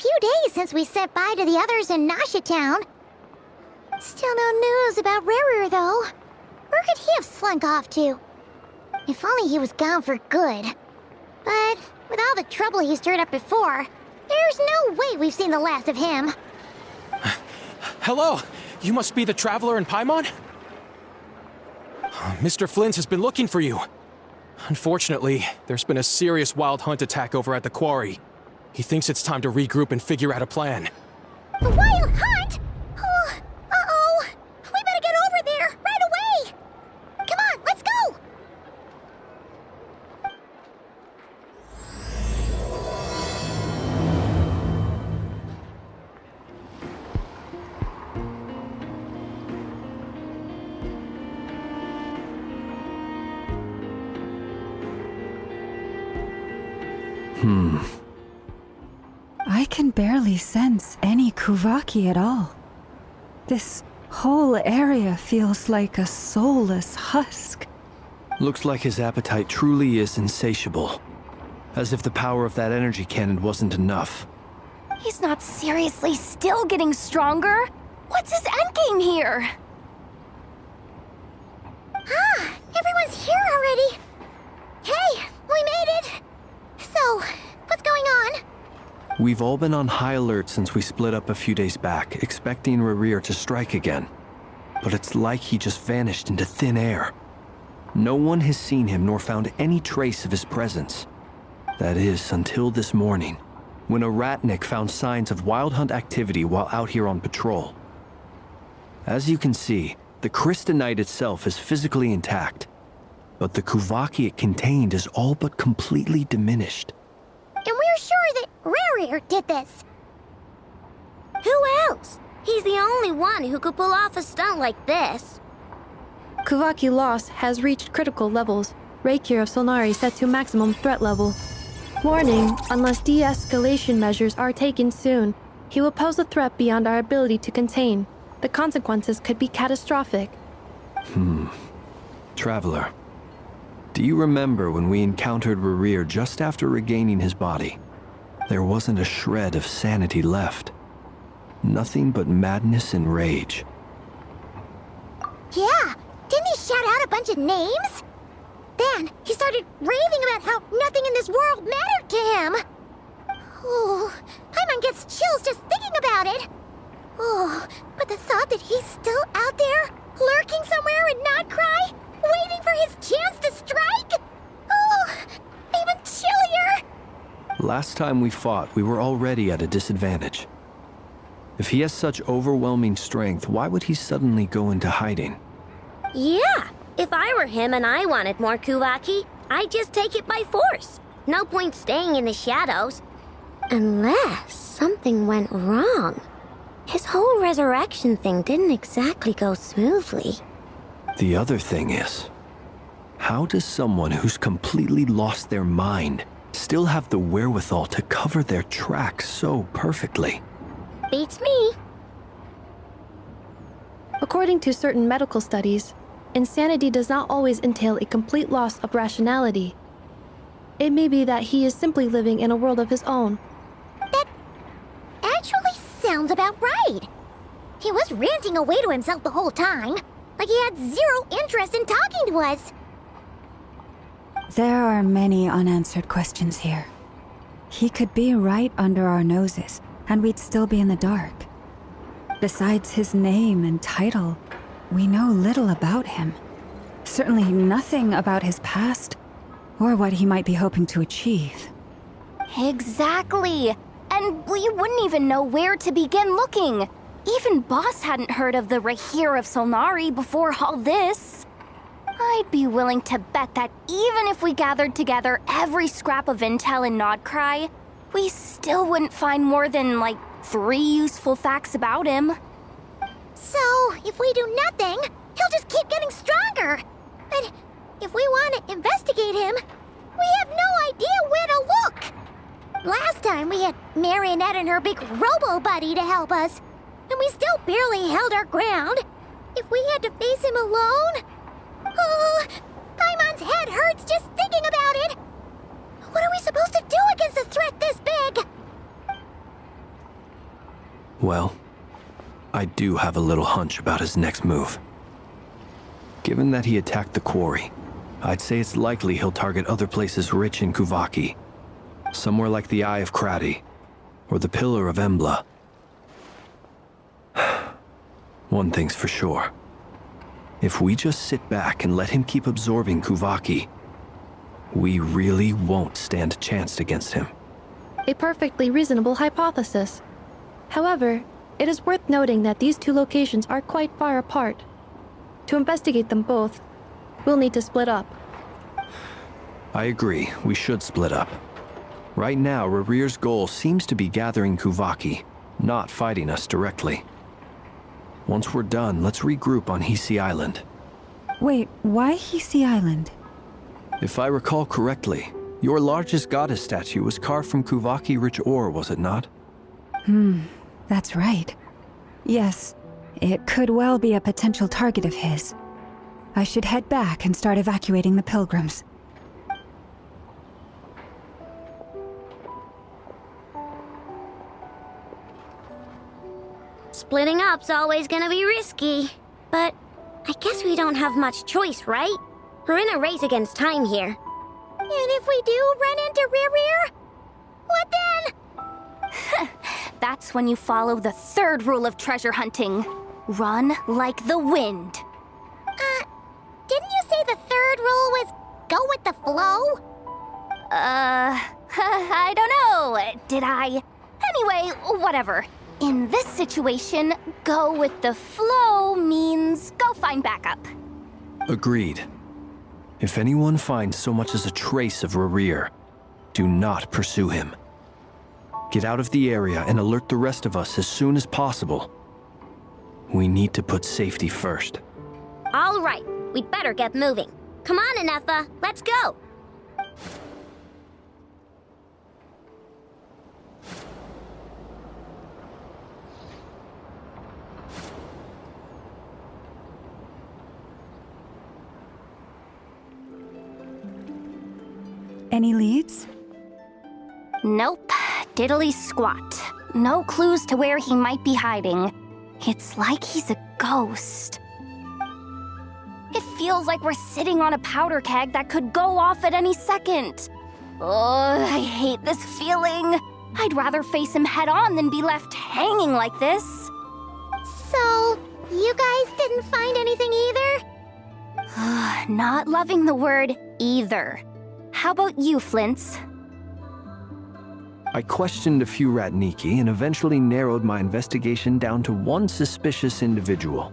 few days since we said bye to the others in Nasha Town. Still no news about Rarer, though. Where could he have slunk off to? If only he was gone for good. But with all the trouble he stirred up before, there's no way we've seen the last of him. Hello! You must be the traveler in Paimon? Mr. Flynn has been looking for you. Unfortunately, there's been a serious wild hunt attack over at the quarry. He thinks it's time to regroup and figure out a plan. A wild hunt? Oh, uh-oh. We better get over there, right away! Come on, let's go! I can barely sense any Kuvaki at all. This whole area feels like a soulless husk. Looks like his appetite truly is insatiable. As if the power of that energy cannon wasn't enough. He's not seriously still getting stronger? What's his endgame here? Ah, everyone's here already. Hey, we made it. So, what's going on? We've all been on high alert since we split up a few days back, expecting Rarir to strike again. But it's like he just vanished into thin air. No one has seen him nor found any trace of his presence. That is, until this morning, when a ratnik found signs of wild hunt activity while out here on patrol. As you can see, the Crystonite itself is physically intact, but the Kuvaki it contained is all but completely diminished. And we're sure that Rarir did this. Who else? He's the only one who could pull off a stunt like this. Kuvaki loss has reached critical levels. Reikir of Solnari set to maximum threat level. Warning, unless de-escalation measures are taken soon, he will pose a threat beyond our ability to contain. The consequences could be catastrophic. Traveler, do you remember when we encountered Rarir just after regaining his body? There wasn't a shred of sanity left. Nothing but madness and rage. Yeah, didn't he shout out a bunch of names? Then he started raving about how nothing in this world mattered to him. Oh, Paimon gets chills just thinking about it. Oh, but the thought that he's still out there, lurking somewhere in Nodcry, waiting for his chance to strike? Oh, even chillier. Last time we fought, we were already at a disadvantage. If he has such overwhelming strength, why would he suddenly go into hiding? Yeah, if I were him and I wanted more Kuvaki, I'd just take it by force. No point staying in the shadows. Unless something went wrong. His whole resurrection thing didn't exactly go smoothly. The other thing is, how does someone who's completely lost their mind still have the wherewithal to cover their tracks so perfectly? Beats me. According to certain medical studies, insanity does not always entail a complete loss of rationality. It may be that he is simply living in a world of his own. That actually sounds about right. He was ranting away to himself the whole time, like he had zero interest in talking to us. There are many unanswered questions here. He could be right under our noses, and we'd still be in the dark. Besides his name and title, we know little about him. Certainly nothing about his past, or what he might be hoping to achieve. Exactly. And we wouldn't even know where to begin looking. Even Boss hadn't heard of the Rahir of Solnari before all this. I'd be willing to bet that even if we gathered together every scrap of intel in Nodcry, we still wouldn't find more than, 3 useful facts about him. So, if we do nothing, he'll just keep getting stronger. But if we want to investigate him, we have no idea where to look. Last time we had Marionette and her big robo-buddy to help us, and we still barely held our ground. If we had to face him alone... Oh, Paimon's head hurts just thinking about it. What are we supposed to do against a threat this big? I do have a little hunch about his next move. Given that he attacked the quarry, I'd say it's likely he'll target other places rich in Kuvaki. Somewhere like the Eye of Krati, or the Pillar of Embla. One thing's for sure. If we just sit back and let him keep absorbing Kuvaki, we really won't stand a chance against him. A perfectly reasonable hypothesis. However, it is worth noting that these two locations are quite far apart. To investigate them both, we'll need to split up. I agree, we should split up. Right now, Rarir's goal seems to be gathering Kuvaki, not fighting us directly. Once we're done, let's regroup on Hisi Island. Wait, why Hisi Island? If I recall correctly, your largest goddess statue was carved from Kuvaki-rich ore, was it not? That's right. Yes, it could well be a potential target of his. I should head back and start evacuating the pilgrims. Splitting up's always gonna be risky. But I guess we don't have much choice, right? We're in a race against time here. And if we do run into Rear, what then? That's when you follow the third rule of treasure hunting. Run like the wind. Didn't you say the third rule was go with the flow? I don't know. Did I? Anyway, whatever. In this situation, go with the flow means go find backup. Agreed. If anyone finds so much as a trace of Rarir, do not pursue him. Get out of the area and alert the rest of us as soon as possible. We need to put safety first. All right, we'd better get moving. Come on, Anefa, let's go. Any leads? Nope. Diddly squat. No clues to where he might be hiding. It's like he's a ghost. It feels like we're sitting on a powder keg that could go off at any second. Oh, I hate this feeling. I'd rather face him head on than be left hanging like this. So, you guys didn't find anything either? Not loving the word either. How about you, Flints? I questioned a few Ratniki and eventually narrowed my investigation down to one suspicious individual.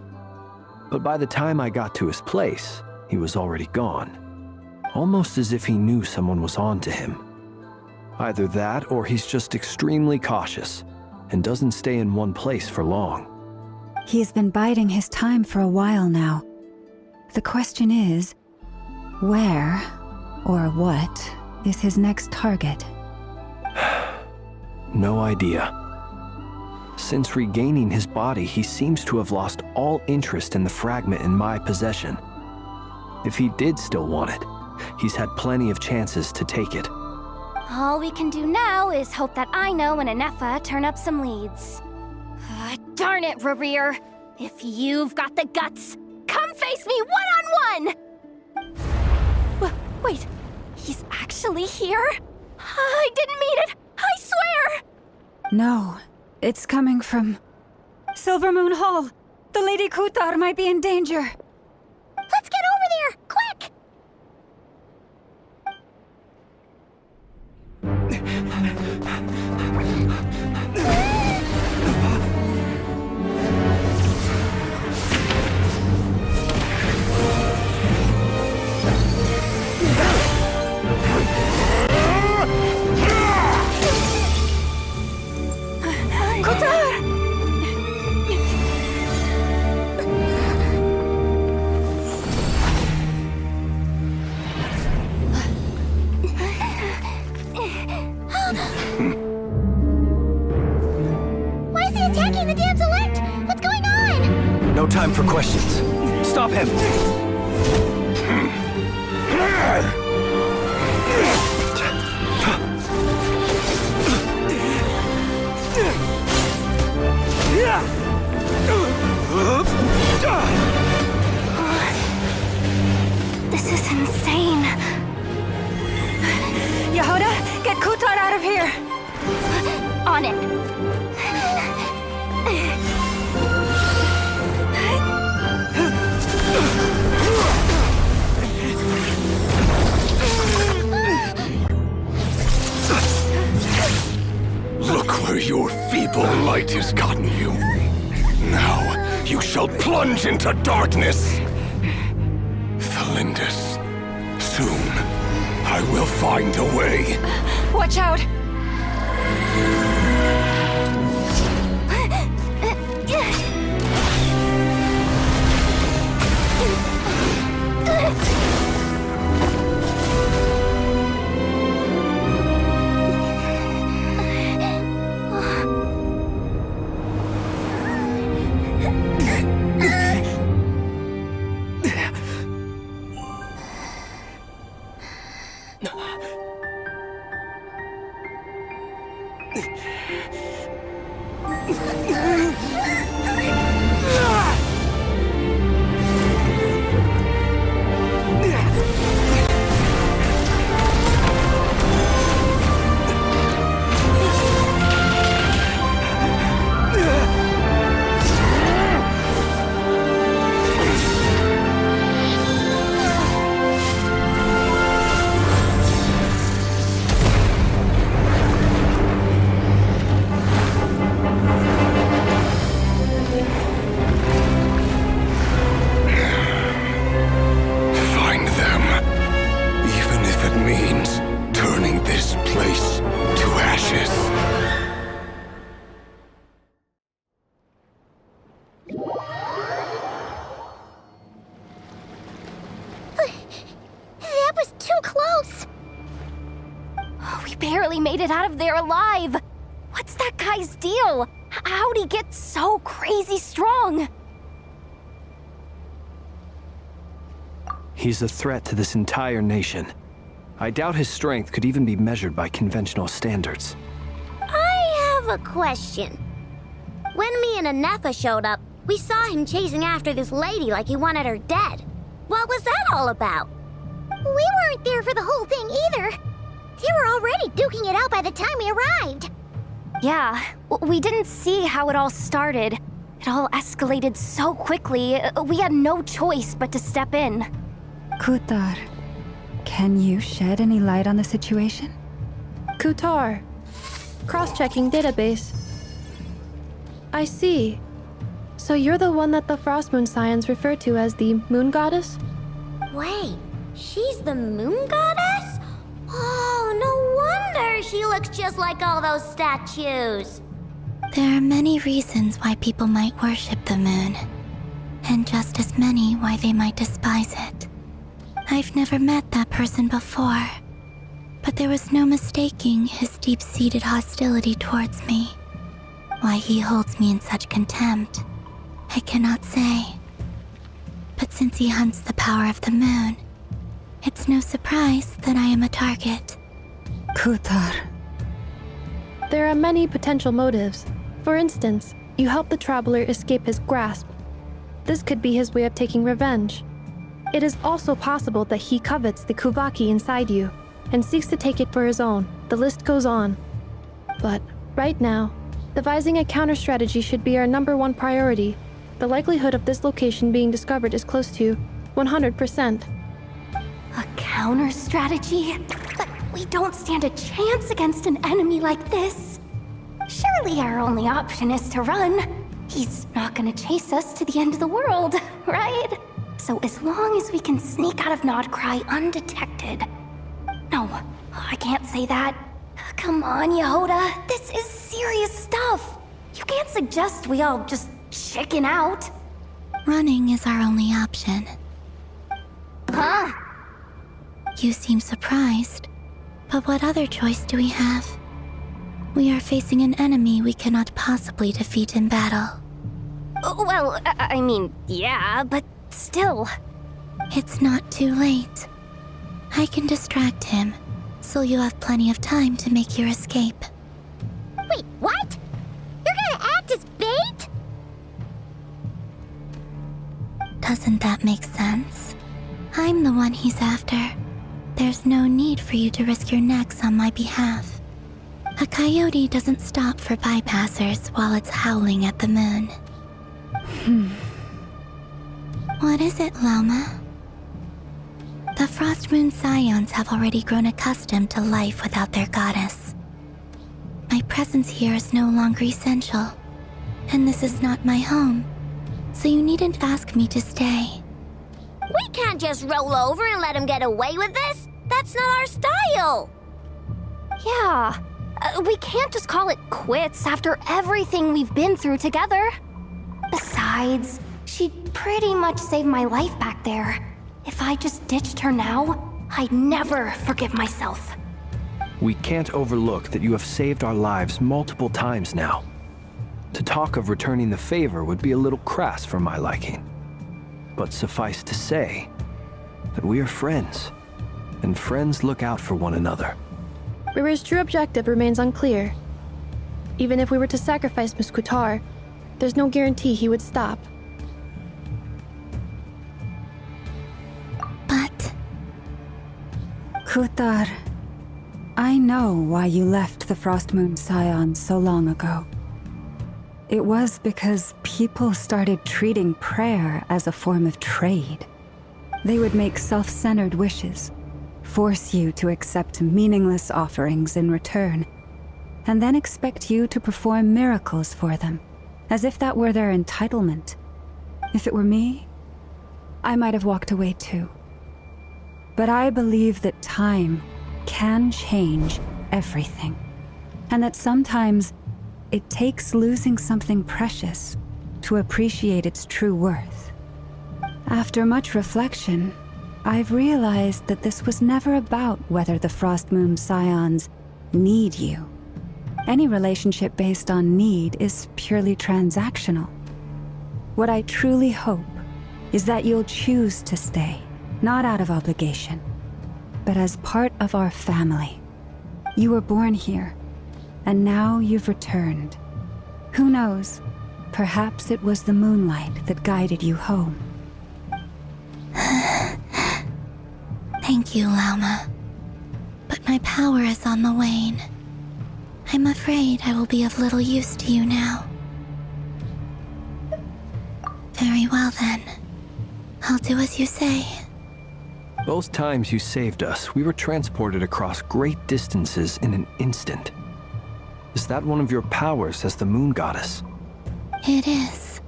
But by the time I got to his place, he was already gone. Almost as if he knew someone was on to him. Either that or he's just extremely cautious and doesn't stay in one place for long. He's been biding his time for a while now. The question is, where or what is his next target? No idea. Since regaining his body, he seems to have lost all interest in the fragment in my possession. If he did still want it, he's had plenty of chances to take it. All we can do now is hope that Aino and Anefa turn up some leads. Darn it, Rarir! If you've got the guts, come face me one-on-one! Wait, he's actually here? I didn't mean it! I swear! No, it's coming from Silver Moon Hall. The Lady Kutar might be in danger. Let's get over there, quick! Why is he attacking the damselette? What's going on? No time for questions. Stop him! This is insane. Yehoda, get Kutar out of here! On it. Look where your feeble light has gotten you. Now, you shall plunge into darkness. Thalindus, soon, I will find a way. Watch out! Find them. Even if it means turning this place to ashes. That was too close. We barely made it out of there alive. What's that guy's deal? How'd he get so crazy strong? He's a threat to this entire nation. I doubt his strength could even be measured by conventional standards. I have a question. When me and Anefa showed up, we saw him chasing after this lady like he wanted her dead. What was that all about? We weren't there for the whole thing either. They were already duking it out by the time we arrived. Yeah, we didn't see how it all started. It all escalated so quickly, we had no choice but to step in. Kutar, can you shed any light on the situation? Kutar. Cross-checking database. I see. So you're the one that the Frost Moon Scions refer to as the Moon Goddess? Wait, she's the moon goddess? Oh, no wonder she looks just like all those statues. There are many reasons why people might worship the moon, and just as many why they might despise it. I've never met that person before, but there was no mistaking his deep-seated hostility towards me. Why he holds me in such contempt, I cannot say. But since he hunts the power of the moon, it's no surprise that I am a target. Kutar. There are many potential motives. For instance, you help the traveler escape his grasp. This could be his way of taking revenge. It is also possible that he covets the Kuvaki inside you and seeks to take it for his own. The list goes on. But right now, devising a counter-strategy should be our #1 priority. The likelihood of this location being discovered is close to 100%. A counter strategy? But we don't stand a chance against an enemy like this. Surely our only option is to run. He's not gonna chase us to the end of the world, right? So as long as we can sneak out of Nodcry undetected. No, I can't say that. Come on, Yehoda. This is serious stuff. You can't suggest we all just chicken out. Running is our only option. Huh? You seem surprised, but what other choice do we have? We are facing an enemy we cannot possibly defeat in battle. Well, I mean, yeah, but still. It's not too late. I can distract him, so you have plenty of time to make your escape. Wait, what? You're gonna act as bait? Doesn't that make sense? I'm I'm the one he's after, there's no need for you to risk your necks on my behalf. A coyote doesn't stop for bypassers while it's howling at the moon. What is it, Loma? The Frost Moon Scions have already grown accustomed to life without their goddess. My presence here is no longer essential, and this is not my home, so you needn't ask me to stay. We can't just roll over and let him get away with this. That's not our style. Yeah, we can't just call it quits after everything we've been through together. Besides, she'd pretty much saved my life back there. If I just ditched her now, I'd never forgive myself. We can't overlook that you have saved our lives multiple times now. To talk of returning the favor would be a little crass for my liking. But suffice to say that we are friends, and friends look out for one another. Riri's true objective remains unclear. Even if we were to sacrifice Miss Kutar, there's no guarantee he would stop. But Kutar, I know why you left the Frost Moon Scions so long ago. It was because people started treating prayer as a form of trade. They would make self-centered wishes, force you to accept meaningless offerings in return, and then expect you to perform miracles for them, as if that were their entitlement. If it were me, I might have walked away too. But I believe that time can change everything, and that sometimes it takes losing something precious to appreciate its true worth. After much reflection, I've realized that this was never about whether the Frost Moon Scions need you. Any relationship based on need is purely transactional. What I truly hope is that you'll choose to stay, not out of obligation, but as part of our family. You were born here, and now you've returned. Who knows? Perhaps it was the moonlight that guided you home. thank you, Lauma. But my power is on the wane. I'm afraid I will be of little use to you now. Very well then. I'll do as you say. Both times you saved us, we were transported across great distances in an instant. Is that one of your powers as the moon goddess? It is,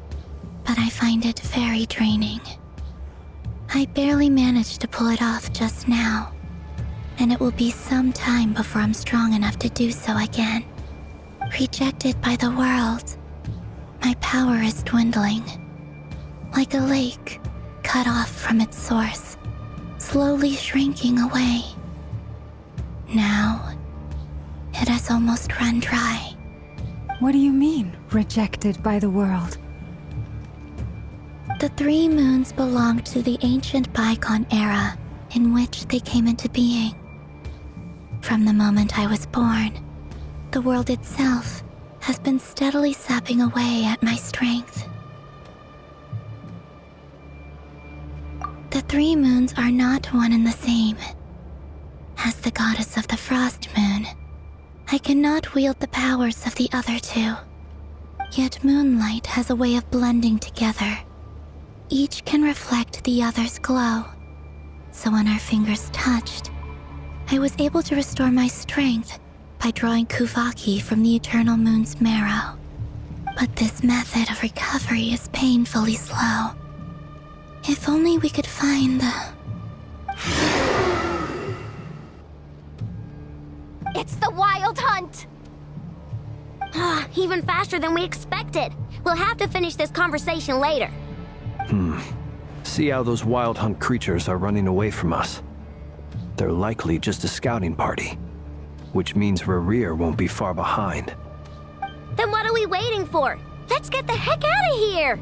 but I find it very draining. I barely managed to pull it off just now, and it will be some time before I'm strong enough to do so again. Rejected by the world, my power is dwindling. Like a lake cut off from its source, slowly shrinking away. Now, it has almost run dry. What do you mean, rejected by the world? The 3 moons belonged to the ancient bygone era in which they came into being. From the moment I was born, the world itself has been steadily sapping away at my strength. The 3 moons are not one and the same. As the goddess of the Frost Moon, I cannot wield the powers of the other 2. Yet moonlight has a way of blending together. Each can reflect the other's glow. So when our fingers touched, I was able to restore my strength by drawing Kuvaki from the eternal moon's marrow. But this method of recovery is painfully slow. If only we could find the... It's the Wild Hunt! Even faster than we expected. We'll have to finish this conversation later. See how those Wild Hunt creatures are running away from us. They're likely just a scouting party, which means Rerir won't be far behind. Then what are we waiting for? Let's get the heck out of here!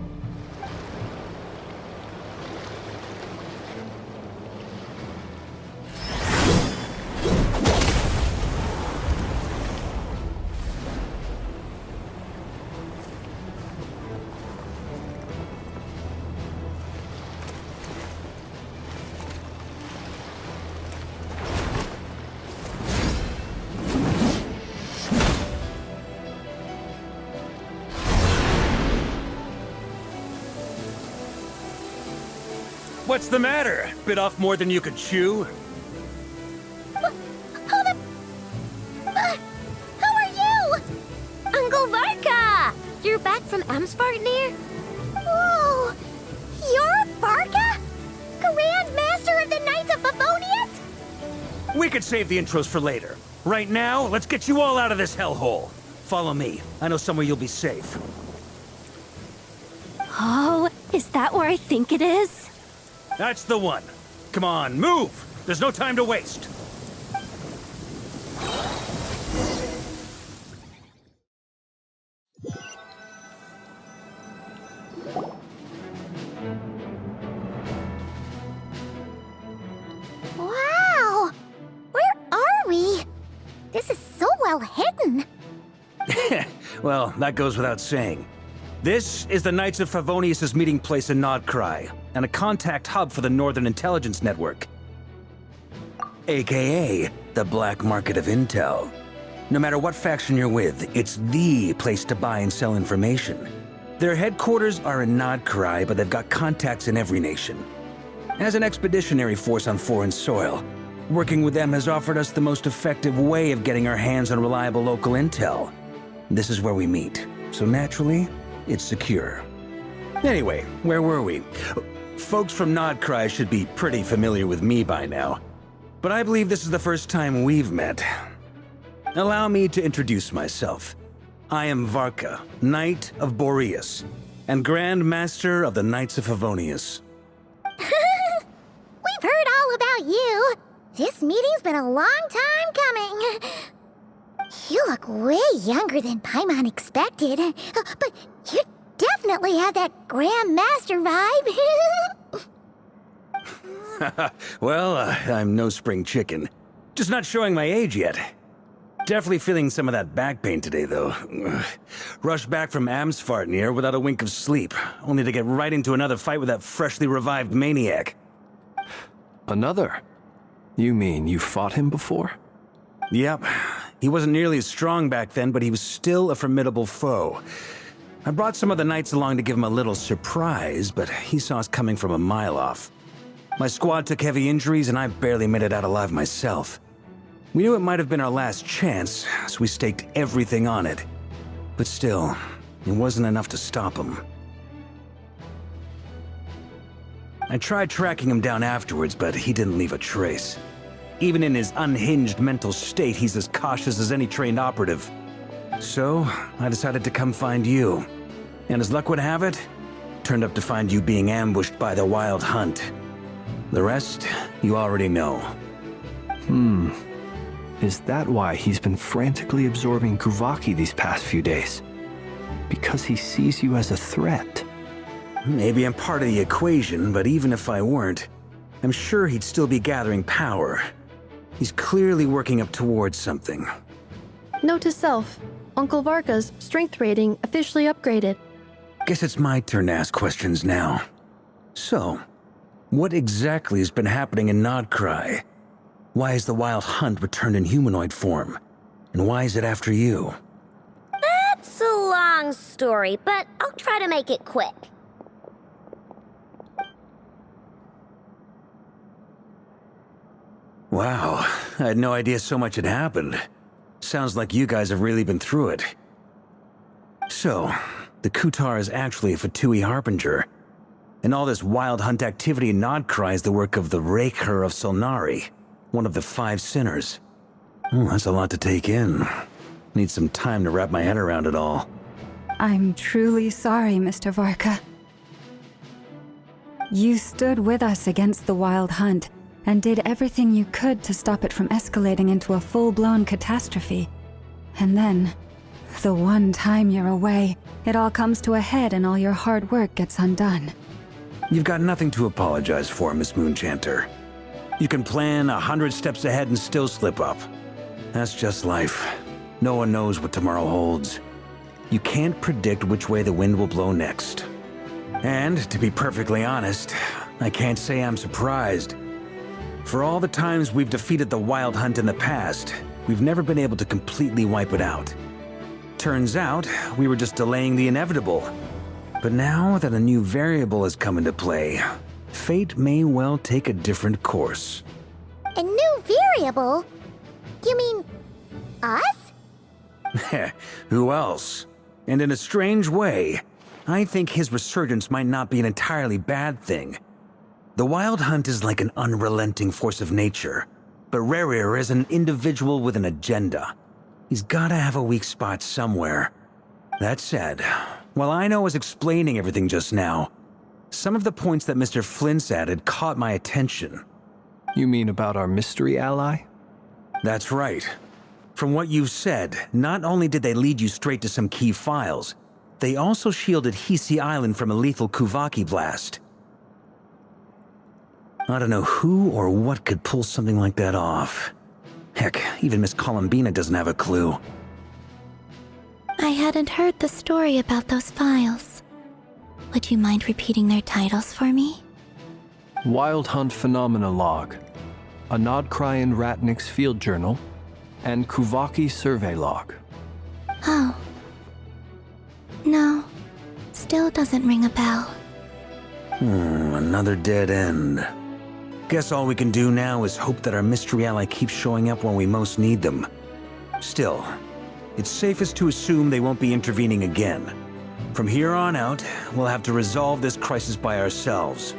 What's the matter? Bit off more than you could chew? Who are you? Uncle Varka! You're back from Amsvartnir? Whoa! You're Varka? Grand Master of the Knights of Favonius? We could save the intros for later. Right now, let's get you all out of this hellhole. Follow me. I know somewhere you'll be safe. Oh, is that where I think it is? That's the one. Come on, move! There's no time to waste. Wow! Where are we? This is so well hidden. Well, that goes without saying. This is the Knights of Favonius' meeting place in Nodcry, and a contact hub for the Northern Intelligence Network. AKA, the black market of intel. No matter what faction you're with, it's the place to buy and sell information. Their headquarters are in Nodcry, but they've got contacts in every nation. As an expeditionary force on foreign soil, working with them has offered us the most effective way of getting our hands on reliable local intel. This is where we meet, so naturally, it's secure. Anyway, where were we? Folks from Nodcry should be pretty familiar with me by now, but I believe this is the first time we've met. Allow me to introduce myself. I am Varka, Knight of Boreas, and Grand Master of the Knights of Favonius. We've heard all about you. This meeting's been a long time coming. You look way younger than Paimon expected, but you definitely have that Grand Master vibe. Well, I'm no spring chicken. Just not showing my age yet. Definitely feeling some of that back pain today, though. Rushed back from Amsvartnir without a wink of sleep, only to get right into another fight with that freshly revived maniac. Another? You mean you fought him before? Yep. He wasn't nearly as strong back then, but he was still a formidable foe. I brought some of the knights along to give him a little surprise, but he saw us coming from a mile off. My squad took heavy injuries, and I barely made it out alive myself. We knew it might have been our last chance, so we staked everything on it. But still, it wasn't enough to stop him. I tried tracking him down afterwards, but he didn't leave a trace. Even in his unhinged mental state, he's as cautious as any trained operative. So, I decided to come find you. And as luck would have it, turned up to find you being ambushed by the Wild Hunt. The rest, you already know. Is that why he's been frantically absorbing Kuvaki these past few days? Because he sees you as a threat? Maybe I'm part of the equation, but even if I weren't, I'm sure he'd still be gathering power. He's clearly working up towards something. Note to self, Uncle Varka's strength rating officially upgraded. Guess it's my turn to ask questions now. So, what exactly has been happening in Nodcry? Why is the Wild Hunt returned in humanoid form? And why is it after you? That's a long story, but I'll try to make it quick. Wow, I had no idea so much had happened. Sounds like you guys have really been through it. So, the Kutar is actually a Fatui Harbinger. And all this Wild Hunt activity in Nodcry is the work of the Raker of Solnari, one of the 5 sinners. That's a lot to take in. Need some time to wrap my head around it all. I'm truly sorry, Mr. Varka. You stood with us against the Wild Hunt, and did everything you could to stop it from escalating into a full-blown catastrophe. And then, the one time you're away, it all comes to a head and all your hard work gets undone. You've got nothing to apologize for, Miss Moonchanter. You can plan 100 steps ahead and still slip up. That's just life. No one knows what tomorrow holds. You can't predict which way the wind will blow next. And, to be perfectly honest, I can't say I'm surprised. For all the times we've defeated the Wild Hunt in the past, we've never been able to completely wipe it out. Turns out, we were just delaying the inevitable. But now that a new variable has come into play, fate may well take a different course. A new variable? You mean us? Who else? And in a strange way, I think his resurgence might not be an entirely bad thing. The Wild Hunt is like an unrelenting force of nature, but Rerir is an individual with an agenda. He's gotta have a weak spot somewhere. That said, while I was explaining everything just now, some of the points that Mr. Flint's added caught my attention. You mean about our mystery ally? That's right. From what you've said, not only did they lead you straight to some key files, they also shielded Hisi Island from a lethal Kuvaki blast. I don't know who or what could pull something like that off. Heck, even Miss Columbina doesn't have a clue. I hadn't heard the story about those files. Would you mind repeating their titles for me? Wild Hunt Phenomena Log, a Nodkryan Ratnik's Field Journal, and Kuvaki Survey Log. Oh. No, still doesn't ring a bell. Another dead end. Guess all we can do now is hope that our mystery ally keeps showing up when we most need them. Still, it's safest to assume they won't be intervening again. From here on out, we'll have to resolve this crisis by ourselves.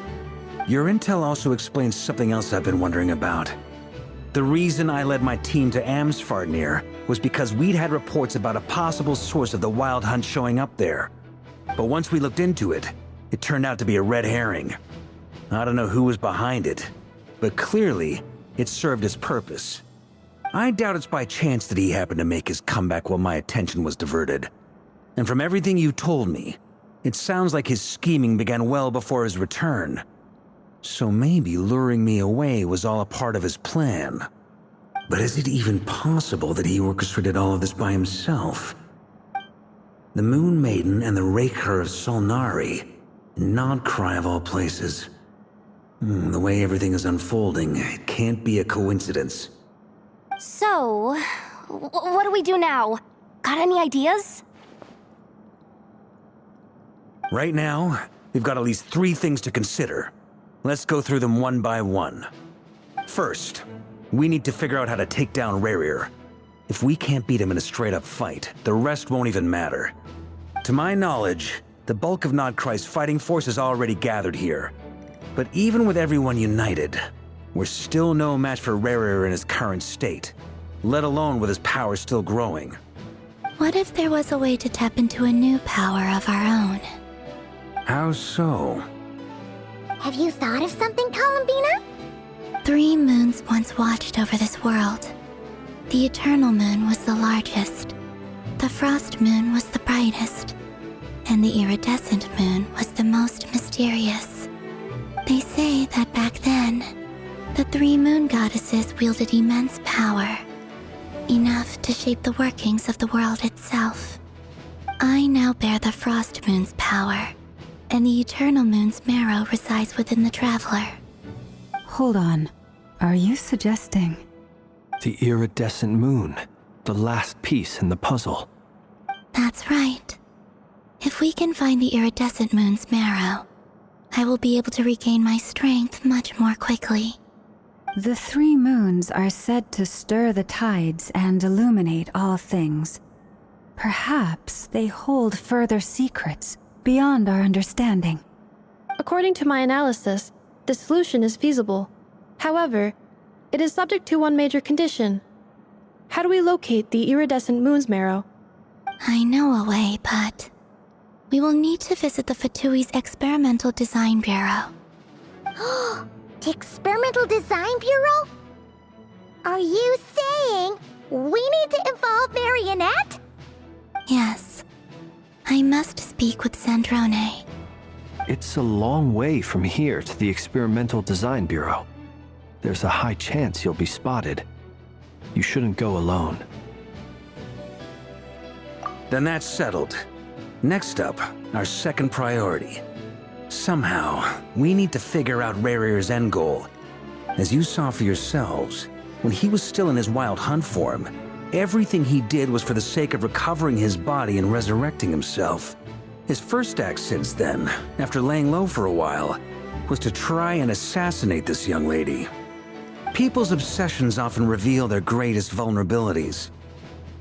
Your intel also explains something else I've been wondering about. The reason I led my team to Amsfarnir was because we'd had reports about a possible source of the Wild Hunt showing up there. But once we looked into it, it turned out to be a red herring. I don't know who was behind it, but clearly, it served its purpose. I doubt it's by chance that he happened to make his comeback while my attention was diverted. And from everything you told me, it sounds like his scheming began well before his return. So maybe luring me away was all a part of his plan. But is it even possible that he orchestrated all of this by himself? The Moon Maiden and the Raker of Solnari, Nodcry of all places. The way everything is unfolding, it can't be a coincidence. So, what do we do now? Got any ideas? Right now, we've got at least 3 things to consider. Let's go through them one by one. First, we need to figure out how to take down Rerir. If we can't beat him in a straight-up fight, the rest won't even matter. To my knowledge, the bulk of Nodcry's fighting force is already gathered here. But even with everyone united, we're still no match for Rerir in his current state, let alone with his power still growing. What if there was a way to tap into a new power of our own? How so? Have you thought of something, Columbina? 3 moons once watched over this world. The Eternal Moon was the largest, the Frost Moon was the brightest, and the Iridescent Moon was the most mysterious. They say that back then, the 3 moon goddesses wielded immense power, enough to shape the workings of the world itself. I now bear the Frost Moon's power, and the Eternal Moon's marrow resides within the Traveler. Hold on. Are you suggesting? The Iridescent Moon, the last piece in the puzzle. That's right. If we can find the Iridescent Moon's marrow, I will be able to regain my strength much more quickly. The 3 moons are said to stir the tides and illuminate all things. Perhaps they hold further secrets beyond our understanding. According to my analysis, the solution is feasible. However, it is subject to one major condition. How do we locate the Iridescent Moon's marrow? I know a way, but we will need to visit the Fatui's Experimental Design Bureau. The Experimental Design Bureau? Are you saying we need to involve Marionette? Yes. I must speak with Sandrone. It's a long way from here to the Experimental Design Bureau. There's a high chance you'll be spotted. You shouldn't go alone. Then that's settled. Next up, our second priority. Somehow, we need to figure out Rerir's end goal. As you saw for yourselves, when he was still in his Wild Hunt form, everything he did was for the sake of recovering his body and resurrecting himself. His first act since then, after laying low for a while, was to try and assassinate this young lady. People's obsessions often reveal their greatest vulnerabilities.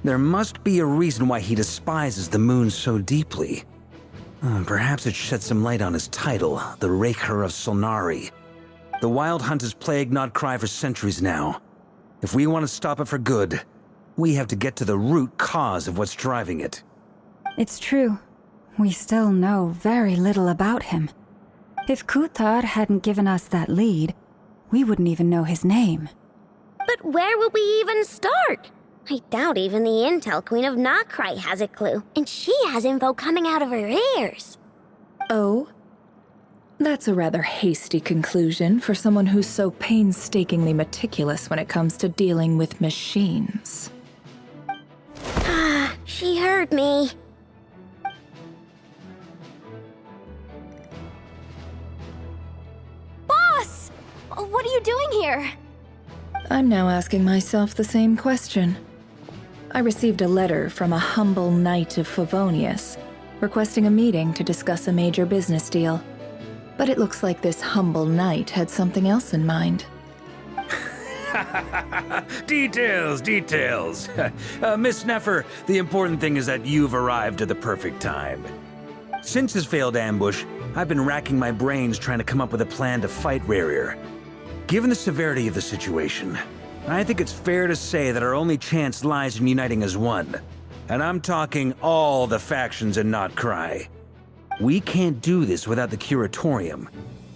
There must be a reason why he despises the moon so deeply. Perhaps it sheds some light on his title, the Raker of Solnari. The Wild Hunt has plagued Notcry for centuries now. If we want to stop it for good, we have to get to the root cause of what's driving it. It's true. We still know very little about him. If Kuthar hadn't given us that lead, we wouldn't even know his name. But where would we even start? I doubt even the Intel Queen of Notcry has a clue, and she has info coming out of her ears. Oh? That's a rather hasty conclusion for someone who's so painstakingly meticulous when it comes to dealing with machines. Ah, she heard me. Boss! What are you doing here? I'm now asking myself the same question. I received a letter from a humble knight of Favonius, requesting a meeting to discuss a major business deal. But it looks like this humble knight had something else in mind. Details. Miss Neffer, the important thing is that you've arrived at the perfect time. Since his failed ambush, I've been racking my brains trying to come up with a plan to fight Rarier. Given the severity of the situation, I think it's fair to say that our only chance lies in uniting as one. And I'm talking all the factions in Notcry. We can't do this without the Curatorium,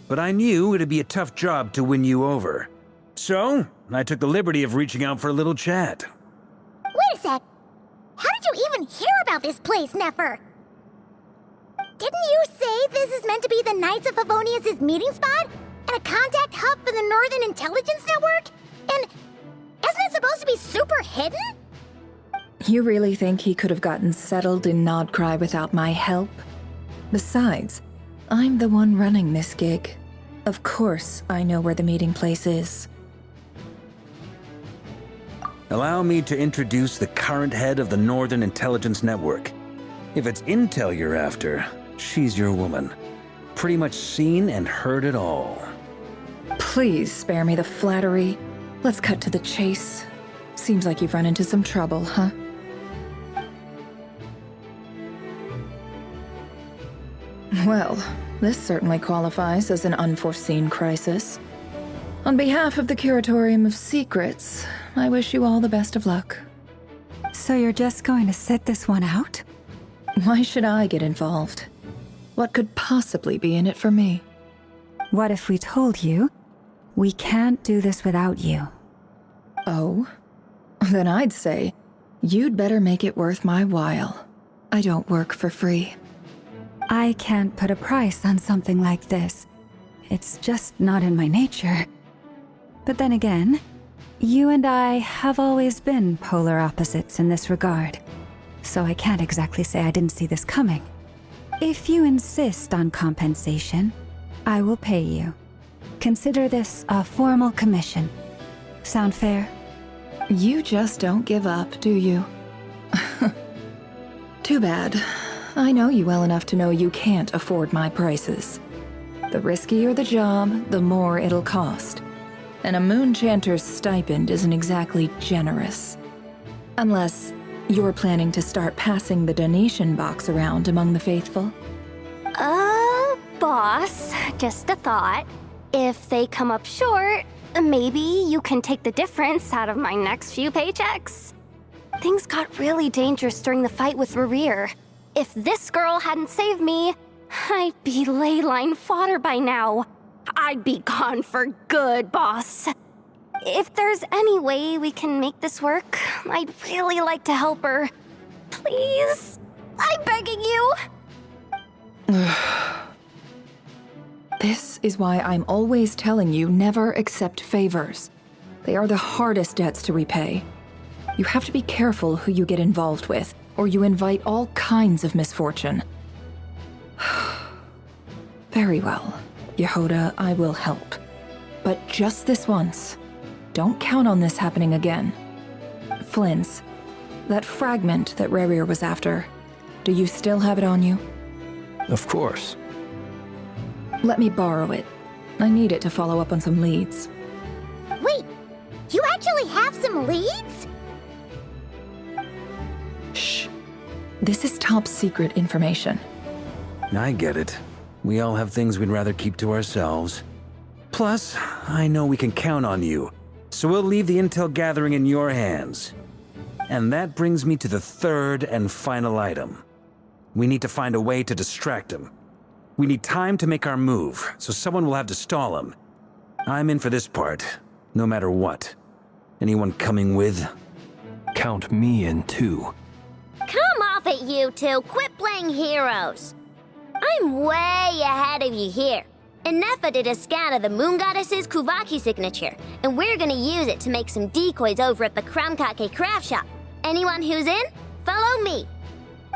but I knew it'd be a tough job to win you over. So, I took the liberty of reaching out for a little chat. Wait a sec. How did you even hear about this place, Neffer? Didn't you say this is meant to be the Knights of Favonius' meeting spot? And a contact hub for the Northern Intelligence Network? And isn't it supposed to be super hidden? You really think he could have gotten settled in Notcry without my help? Besides, I'm the one running this gig. Of course I know where the meeting place is. Allow me to introduce the current head of the Northern Intelligence Network. If it's intel you're after, she's your woman. Pretty much seen and heard it all. Please spare me the flattery. Let's cut to the chase. Seems like you've run into some trouble, huh? Well, this certainly qualifies as an unforeseen crisis. On behalf of the Curatorium of Secrets, I wish you all the best of luck. So you're just going to sit this one out? Why should I get involved? What could possibly be in it for me? What if we told you we can't do this without you? Oh? Then I'd say, you'd better make it worth my while. I don't work for free. I can't put a price on something like this. It's just not in my nature. But then again, you and I have always been polar opposites in this regard. So I can't exactly say I didn't see this coming. If you insist on compensation, I will pay you. Consider this a formal commission. Sound fair? You just don't give up, do you? Too bad. I know you well enough to know you can't afford my prices. The riskier the job, the more it'll cost. And a Moonchanter's stipend isn't exactly generous. Unless you're planning to start passing the donation box around among the faithful. Boss, just a thought. If they come up short, maybe you can take the difference out of my next few paychecks. Things got really dangerous during the fight with Rarier. If this girl hadn't saved me, I'd be ley line fodder by now. I'd be gone for good, boss. If there's any way we can make this work, I'd really like to help her. Please? I'm begging you. This is why I'm always telling you never accept favors. They are the hardest debts to repay. You have to be careful who you get involved with, or you invite all kinds of misfortune. Very well, Yehoda, I will help. But just this once. Don't count on this happening again. Flynn's, that fragment that Rarier was after, do you still have it on you? Of course. Let me borrow it. I need it to follow up on some leads. Wait, you actually have some leads? Shh. This is top secret information. I get it. We all have things we'd rather keep to ourselves. Plus, I know we can count on you, so we'll leave the intel gathering in your hands. And that brings me to the third and final item. We need to find a way to distract him. We need time to make our move, so someone will have to stall him. I'm in for this part, no matter what. Anyone coming with? Count me in too. Come off it, you two. Quit playing heroes. I'm way ahead of you here. Nefa did a scan of the Moon Goddess's Kuvaki signature, and we're gonna use it to make some decoys over at the Kramkake craft shop. Anyone who's in, follow me.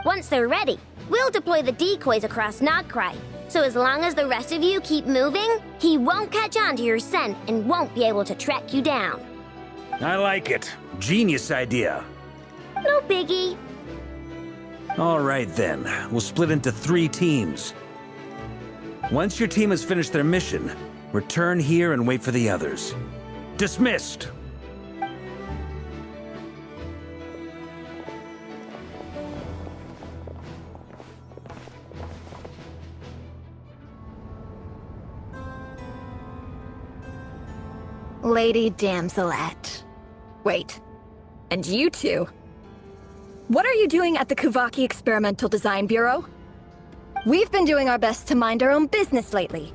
Once they're ready, we'll deploy the decoys across Nagcry. So as long as the rest of you keep moving, he won't catch on to your scent and won't be able to track you down. I like it. Genius idea. No biggie. All right then, we'll split into 3 teams. Once your team has finished their mission, return here and wait for the others. Dismissed! Lady Damselette. Wait, and you two? What are you doing at the Kuvaki Experimental Design Bureau? We've been doing our best to mind our own business lately.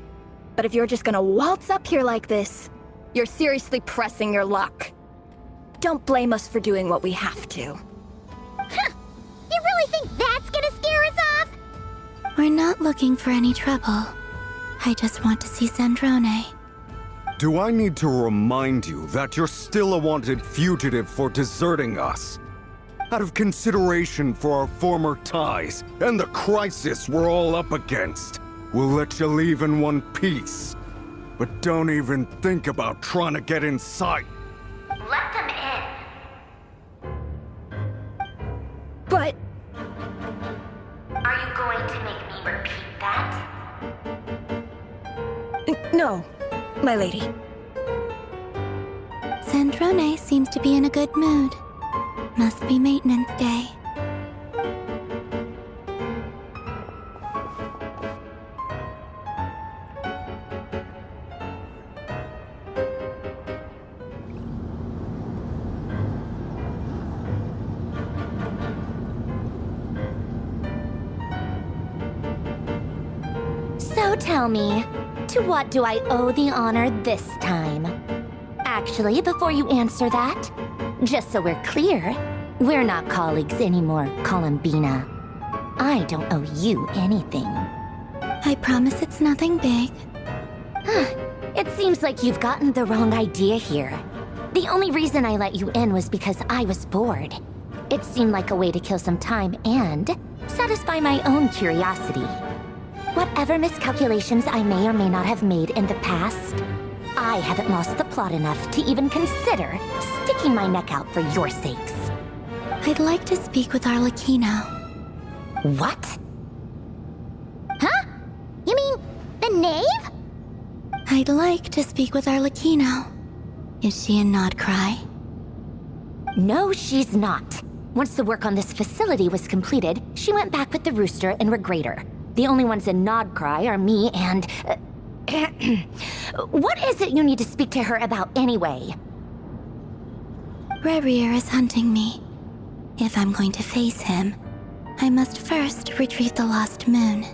But if you're just gonna waltz up here like this, you're seriously pressing your luck. Don't blame us for doing what we have to. Huh! You really think that's gonna scare us off? We're not looking for any trouble. I just want to see Zandrone. Do I need to remind you that you're still a wanted fugitive for deserting us? Out of consideration for our former ties and the crisis we're all up against, we'll let you leave in one piece. But don't even think about trying to get inside. Let them in. But... Are you going to make me repeat that? no, my lady. Zandrone seems to be in a good mood. Must be maintenance day. So tell me, to what do I owe the honor this time? Actually, before you answer that, just so we're clear, we're not colleagues anymore, Columbina. I don't owe you anything. I promise it's nothing big. It seems like you've gotten the wrong idea here. The only reason I let you in was because I was bored. It seemed like a way to kill some time and satisfy my own curiosity. Whatever miscalculations I may or may not have made in the past, I haven't lost the plot enough to even consider sticking my neck out for your sakes. I'd like to speak with Arlecchino. What? Huh? You mean the knave? I'd like to speak with Arlecchino. Is she in Nodcry? No, she's not. Once the work on this facility was completed, she went back with the Rooster and Regrator. The only ones in Nodcry are me and... What is it you need to speak to her about anyway? Rerir is hunting me. If I'm going to face him, I must first retrieve the lost moon.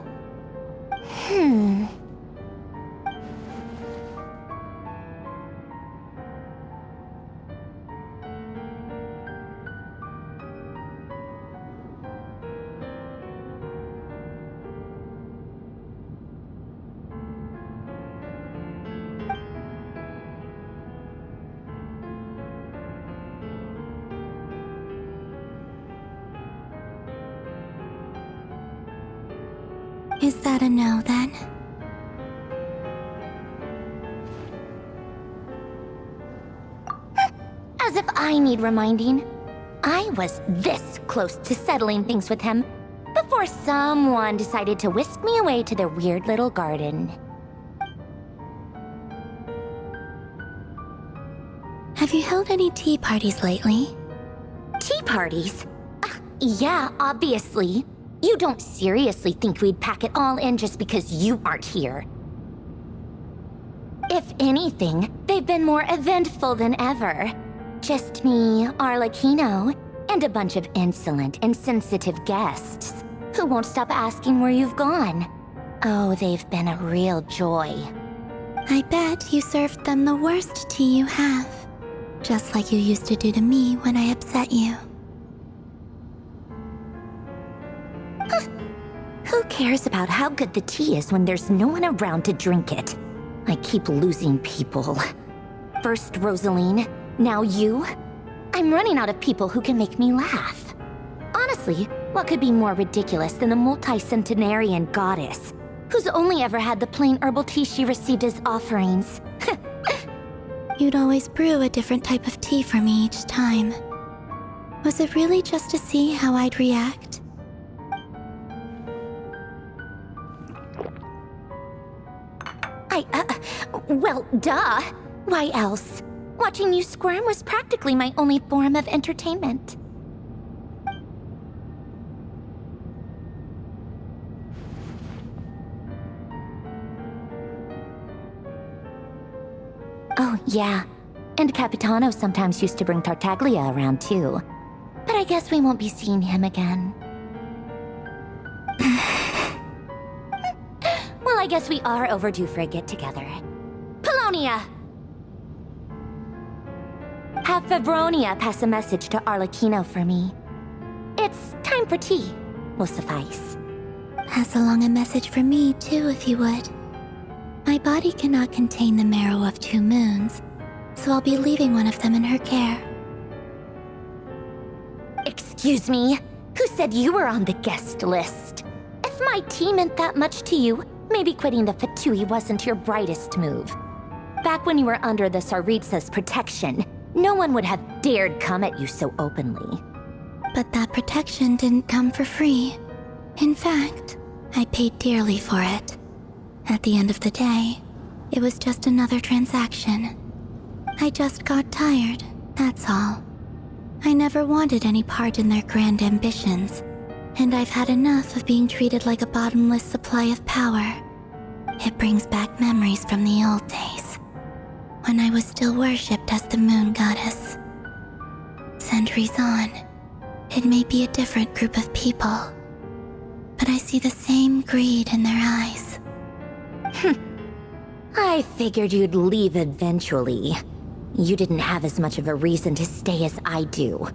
Is that a no, then? As if I need reminding. I was this close to settling things with him before someone decided to whisk me away to their weird little garden. held any tea parties lately? Tea parties? Yeah, obviously. You don't seriously think we'd pack it all in just because you aren't here. If anything, they've been more eventful than ever. Just me, Arlecchino, and a bunch of insolent, insensitive guests who won't stop asking where you've gone. Oh, they've been a real joy. I bet you served them the worst tea you have. Just like you used to do to me when I upset you. Who cares about how good the tea is when there's no one around to drink it? I keep losing people. First Rosaline, now you. I'm running out of people who can make me laugh. Honestly, what could be more ridiculous than the multi-centenarian goddess, who's only ever had the plain herbal tea she received as offerings? You'd always brew a different type of tea for me each time. Was it really just to see how I'd react? Well, duh. Why else? Watching you squirm was practically my only form of entertainment. Oh, yeah. And Capitano sometimes used to bring Tartaglia around, too. But I guess we won't be seeing him again. Well, I guess we are overdue for a get-together. Polonia! Have Favronia pass a message to Arlecchino for me. It's time for tea. Will suffice. Pass along a message for me, too, if you would. My body cannot contain the marrow of 2 moons, so I'll be leaving one of them in her care. Excuse me? Who said you were on the guest list? If my tea meant that much to you, maybe quitting the Fatui wasn't your brightest move. Back when you were under the Tsaritsa's protection, no one would have dared come at you so openly. But that protection didn't come for free. In fact, I paid dearly for it. At the end of the day, it was just another transaction. I just got tired, that's all. I never wanted any part in their grand ambitions, and I've had enough of being treated like a bottomless supply of power. It brings back memories from the old days, when I was still worshipped as the moon goddess. Centuries on, it may be a different group of people, but I see the same greed in their eyes. I figured you'd leave eventually. You didn't have as much of a reason to stay as I do.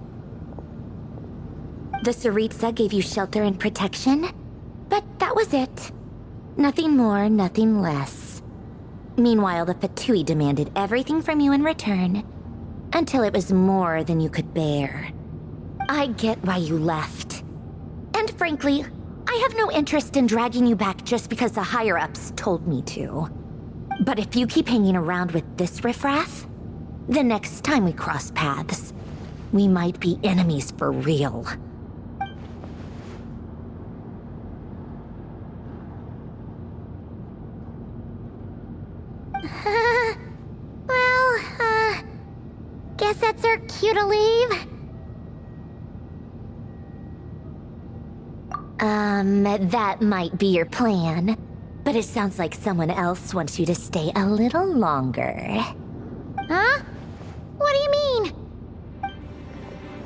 The Tsaritsa gave you shelter and protection, but that was it. Nothing more, nothing less. Meanwhile, the Fatui demanded everything from you in return, until it was more than you could bear. I get why you left. And frankly, I have no interest in dragging you back just because the higher-ups told me to. But if you keep hanging around with this riffraff, the next time we cross paths, we might be enemies for real. Guess that's our cue to leave. That might be your plan, but it sounds like someone else wants you to stay a little longer. Huh? What do you mean?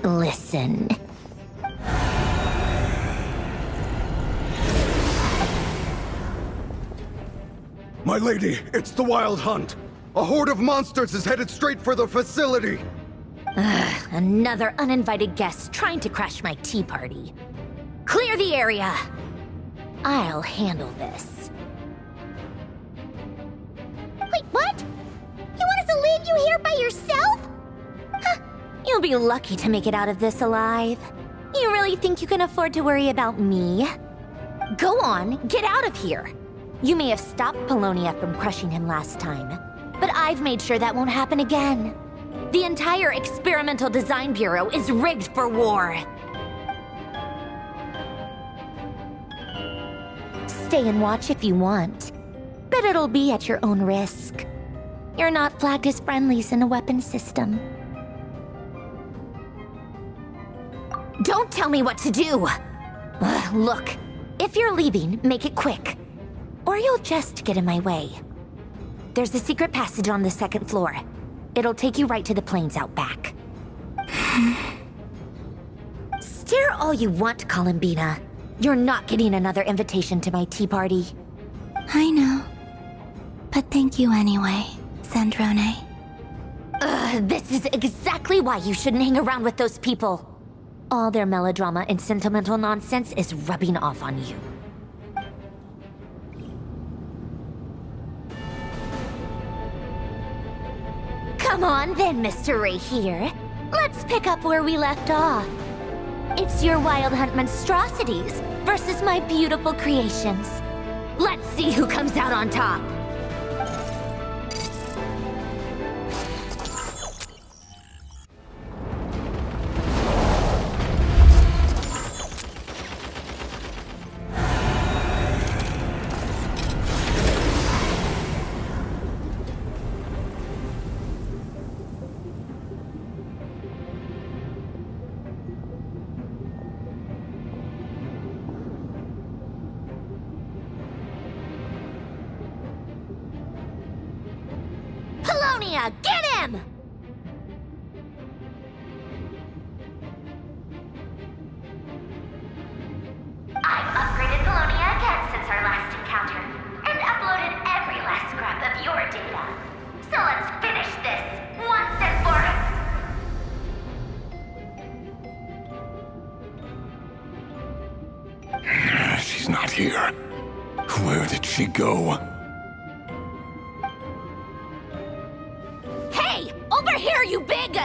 Listen. My lady, it's the Wild Hunt. A horde of monsters is headed straight for the facility. Another uninvited guest trying to crash my tea party. Clear the area! I'll handle this. Wait, what? You want us to leave you here by yourself? Huh, you'll be lucky to make it out of this alive. You really think you can afford to worry about me? Go on, get out of here. You may have stopped Polonia from crushing him last time, but I've made sure that won't happen again. The entire Experimental Design Bureau is rigged for war. Stay and watch if you want, but it'll be at your own risk. You're not flagged as friendlies in a weapons system. Don't tell me what to do! Look, if you're leaving, make it quick. Or you'll just get in my way. There's a secret passage on the second floor. It'll take you right to the plains out back. Stare all you want, Columbina. You're not getting another invitation to my tea party. I know. But thank you anyway, Sandrone. This is exactly why you shouldn't hang around with those people. All their melodrama and sentimental nonsense is rubbing off on you. Come on then, Mr. Ray here. Let's pick up where we left off. It's your Wild Hunt monstrosities versus my beautiful creations. Let's see who comes out on top. Polonia, get him! I've upgraded Polonia again since our last encounter, and uploaded every last scrap of your data. So let's finish this, once and for... She's not here. Where did she go? Hey! Over here, you big...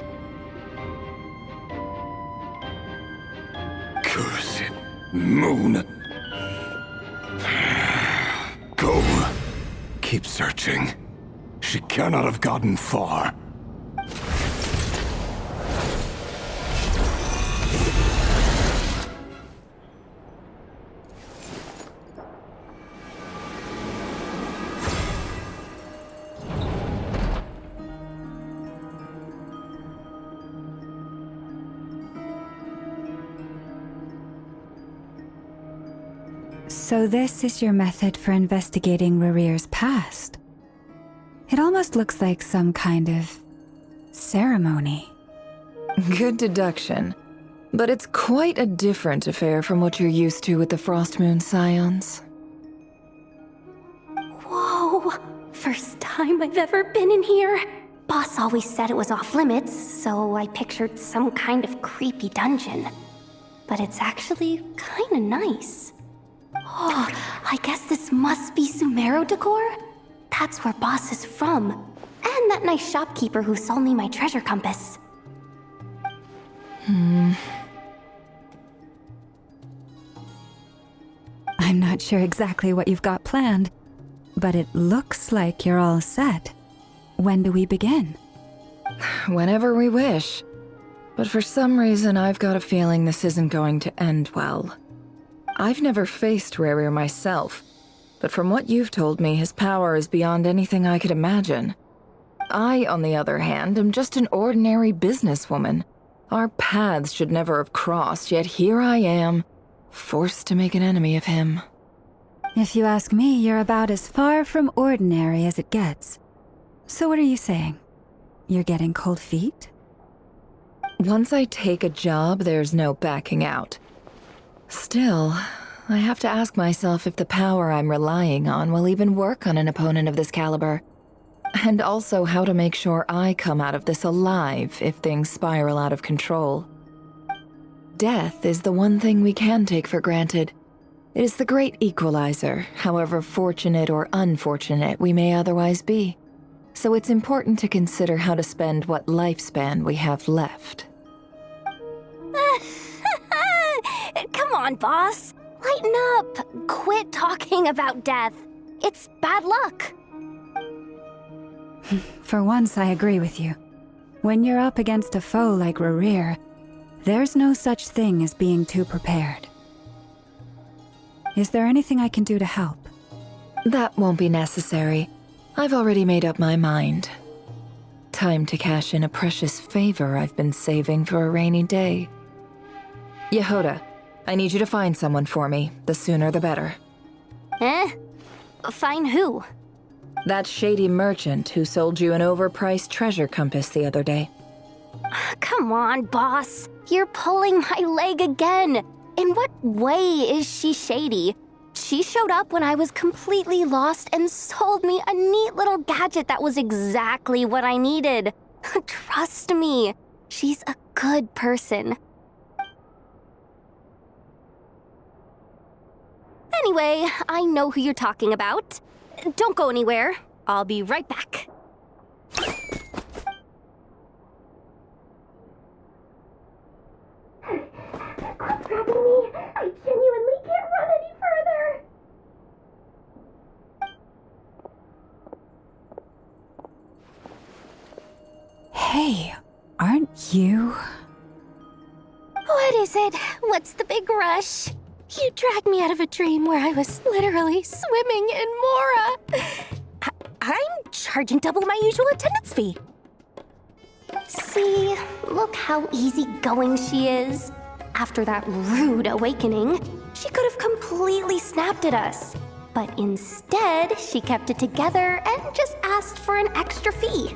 Cursed moon. Go. Keep searching. She cannot have gotten far. So this is your method for investigating Rarir's past? It almost looks like some kind of ceremony. Good deduction. But it's quite a different affair from what you're used to with the Frostmoon Scions. Whoa! First time I've ever been in here. Boss always said it was off limits, so I pictured some kind of creepy dungeon. But it's actually kinda nice. Oh, I guess this must be Sumero decor? That's where Boss is from. And that nice shopkeeper who sold me my treasure compass. I'm not sure exactly what you've got planned, but it looks like you're all set. When do we begin? Whenever we wish. But for some reason, I've got a feeling this isn't going to end well. I've never faced Rarir myself, but from what you've told me, his power is beyond anything I could imagine. I, on the other hand, am just an ordinary businesswoman. Our paths should never have crossed, yet here I am, forced to make an enemy of him. If you ask me, you're about as far from ordinary as it gets. So what are you saying? You're getting cold feet? Once I take a job, there's no backing out. Still, I have to ask myself if the power I'm relying on will even work on an opponent of this caliber. And also how to make sure I come out of this alive if things spiral out of control. Death is the one thing we can take for granted. It is the great equalizer, however fortunate or unfortunate we may otherwise be. So it's important to consider how to spend what lifespan we have left. Come on, boss. Lighten up. Quit talking about death. It's bad luck. For once, I agree with you. When you're up against a foe like Rarir, there's no such thing as being too prepared. Is there anything I can do to help? That won't be necessary. I've already made up my mind. Time to cash in a precious favor I've been saving for a rainy day. Yehoda, I need you to find someone for me. The sooner the better. Find who? That shady merchant who sold you an overpriced treasure compass the other day. Come on, boss. You're pulling my leg again. In what way is she shady? She showed up when I was completely lost and sold me a neat little gadget that was exactly what I needed. Trust me, she's a good person. Anyway, I know who you're talking about. Don't go anywhere. I'll be right back. What's happening to me? I genuinely can't run any further. Hey, aren't you? What is it? What's the big rush? You dragged me out of a dream where I was literally swimming in Mora. I'm charging double my usual attendance fee. See, look how easygoing she is. After that rude awakening, she could have completely snapped at us. But instead, she kept it together and just asked for an extra fee.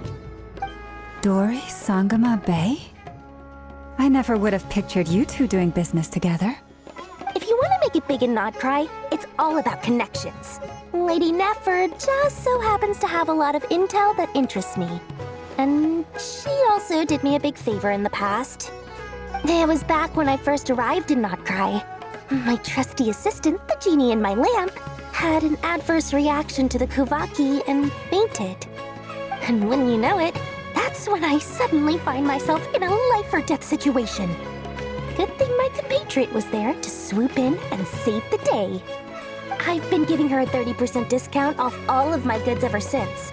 Dori Sangama Bay? I never would have pictured you two doing business together. If you want to make it big and not cry, it's all about connections. Lady Nefer just so happens to have a lot of intel that interests me. And she also did me a big favor in the past. It was back when I first arrived in Not Cry. My trusty assistant, the genie in my lamp, had an adverse reaction to the Kuvaki and fainted. And wouldn't you know it, that's when I suddenly find myself in a life-or-death situation. Good thing my compatriot was there to swoop in and save the day. I've been giving her a 30% discount off all of my goods ever since.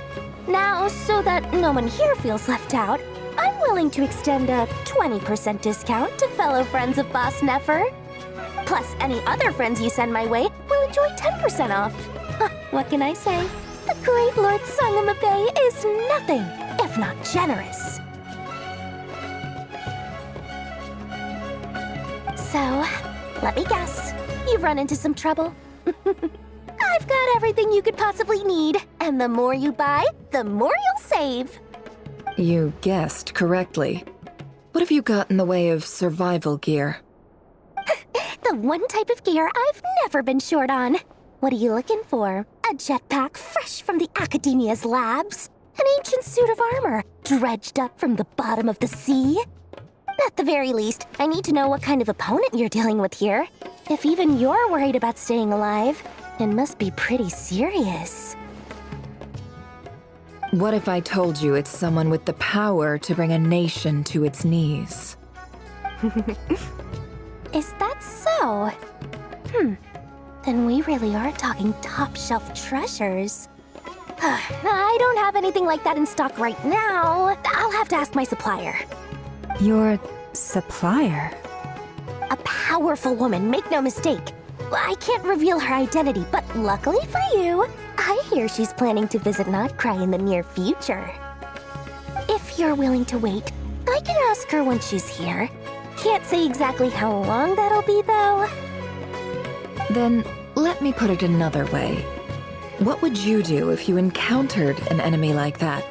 Now, so that no one here feels left out, I'm willing to extend a 20% discount to fellow friends of Boss Nefer. Plus, any other friends you send my way will enjoy 10% off. What can I say? The great Lord Sangama Bay is nothing if not generous. So, let me guess. You've run into some trouble? I've got everything you could possibly need, and the more you buy, the more you'll save. You guessed correctly. What have you got in the way of survival gear? The one type of gear I've never been short on. What are you looking for? A jetpack fresh from the Academia's labs? An ancient suit of armor dredged up from the bottom of the sea? At the very least, I need to know what kind of opponent you're dealing with here. If even you're worried about staying alive, it must be pretty serious. What if I told you it's someone with the power to bring a nation to its knees? Is that so? Then we really are talking top-shelf treasures. I don't have anything like that in stock right now. I'll have to ask my supplier. Your supplier? A powerful woman, make no mistake. I can't reveal her identity, but luckily for you, I hear she's planning to visit Not Cry in the near future. If you're willing to wait, I can ask her when she's here. Can't say exactly how long that'll be, though. Then, let me put it another way. What would you do if you encountered an enemy like that?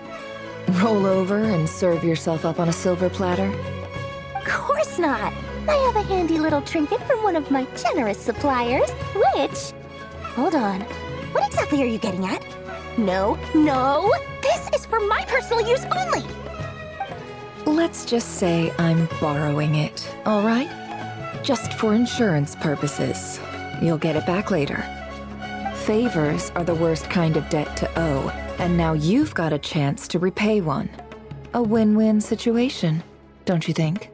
Roll over and serve yourself up on a silver platter? Of course not. I have a handy little trinket from one of my generous suppliers, which... Hold on. What exactly are you getting at? No, this is for my personal use only! Let's just say I'm borrowing it, all right? Just for insurance purposes. You'll get it back later. Favors are the worst kind of debt to owe, and now you've got a chance to repay one. A win-win situation, don't you think?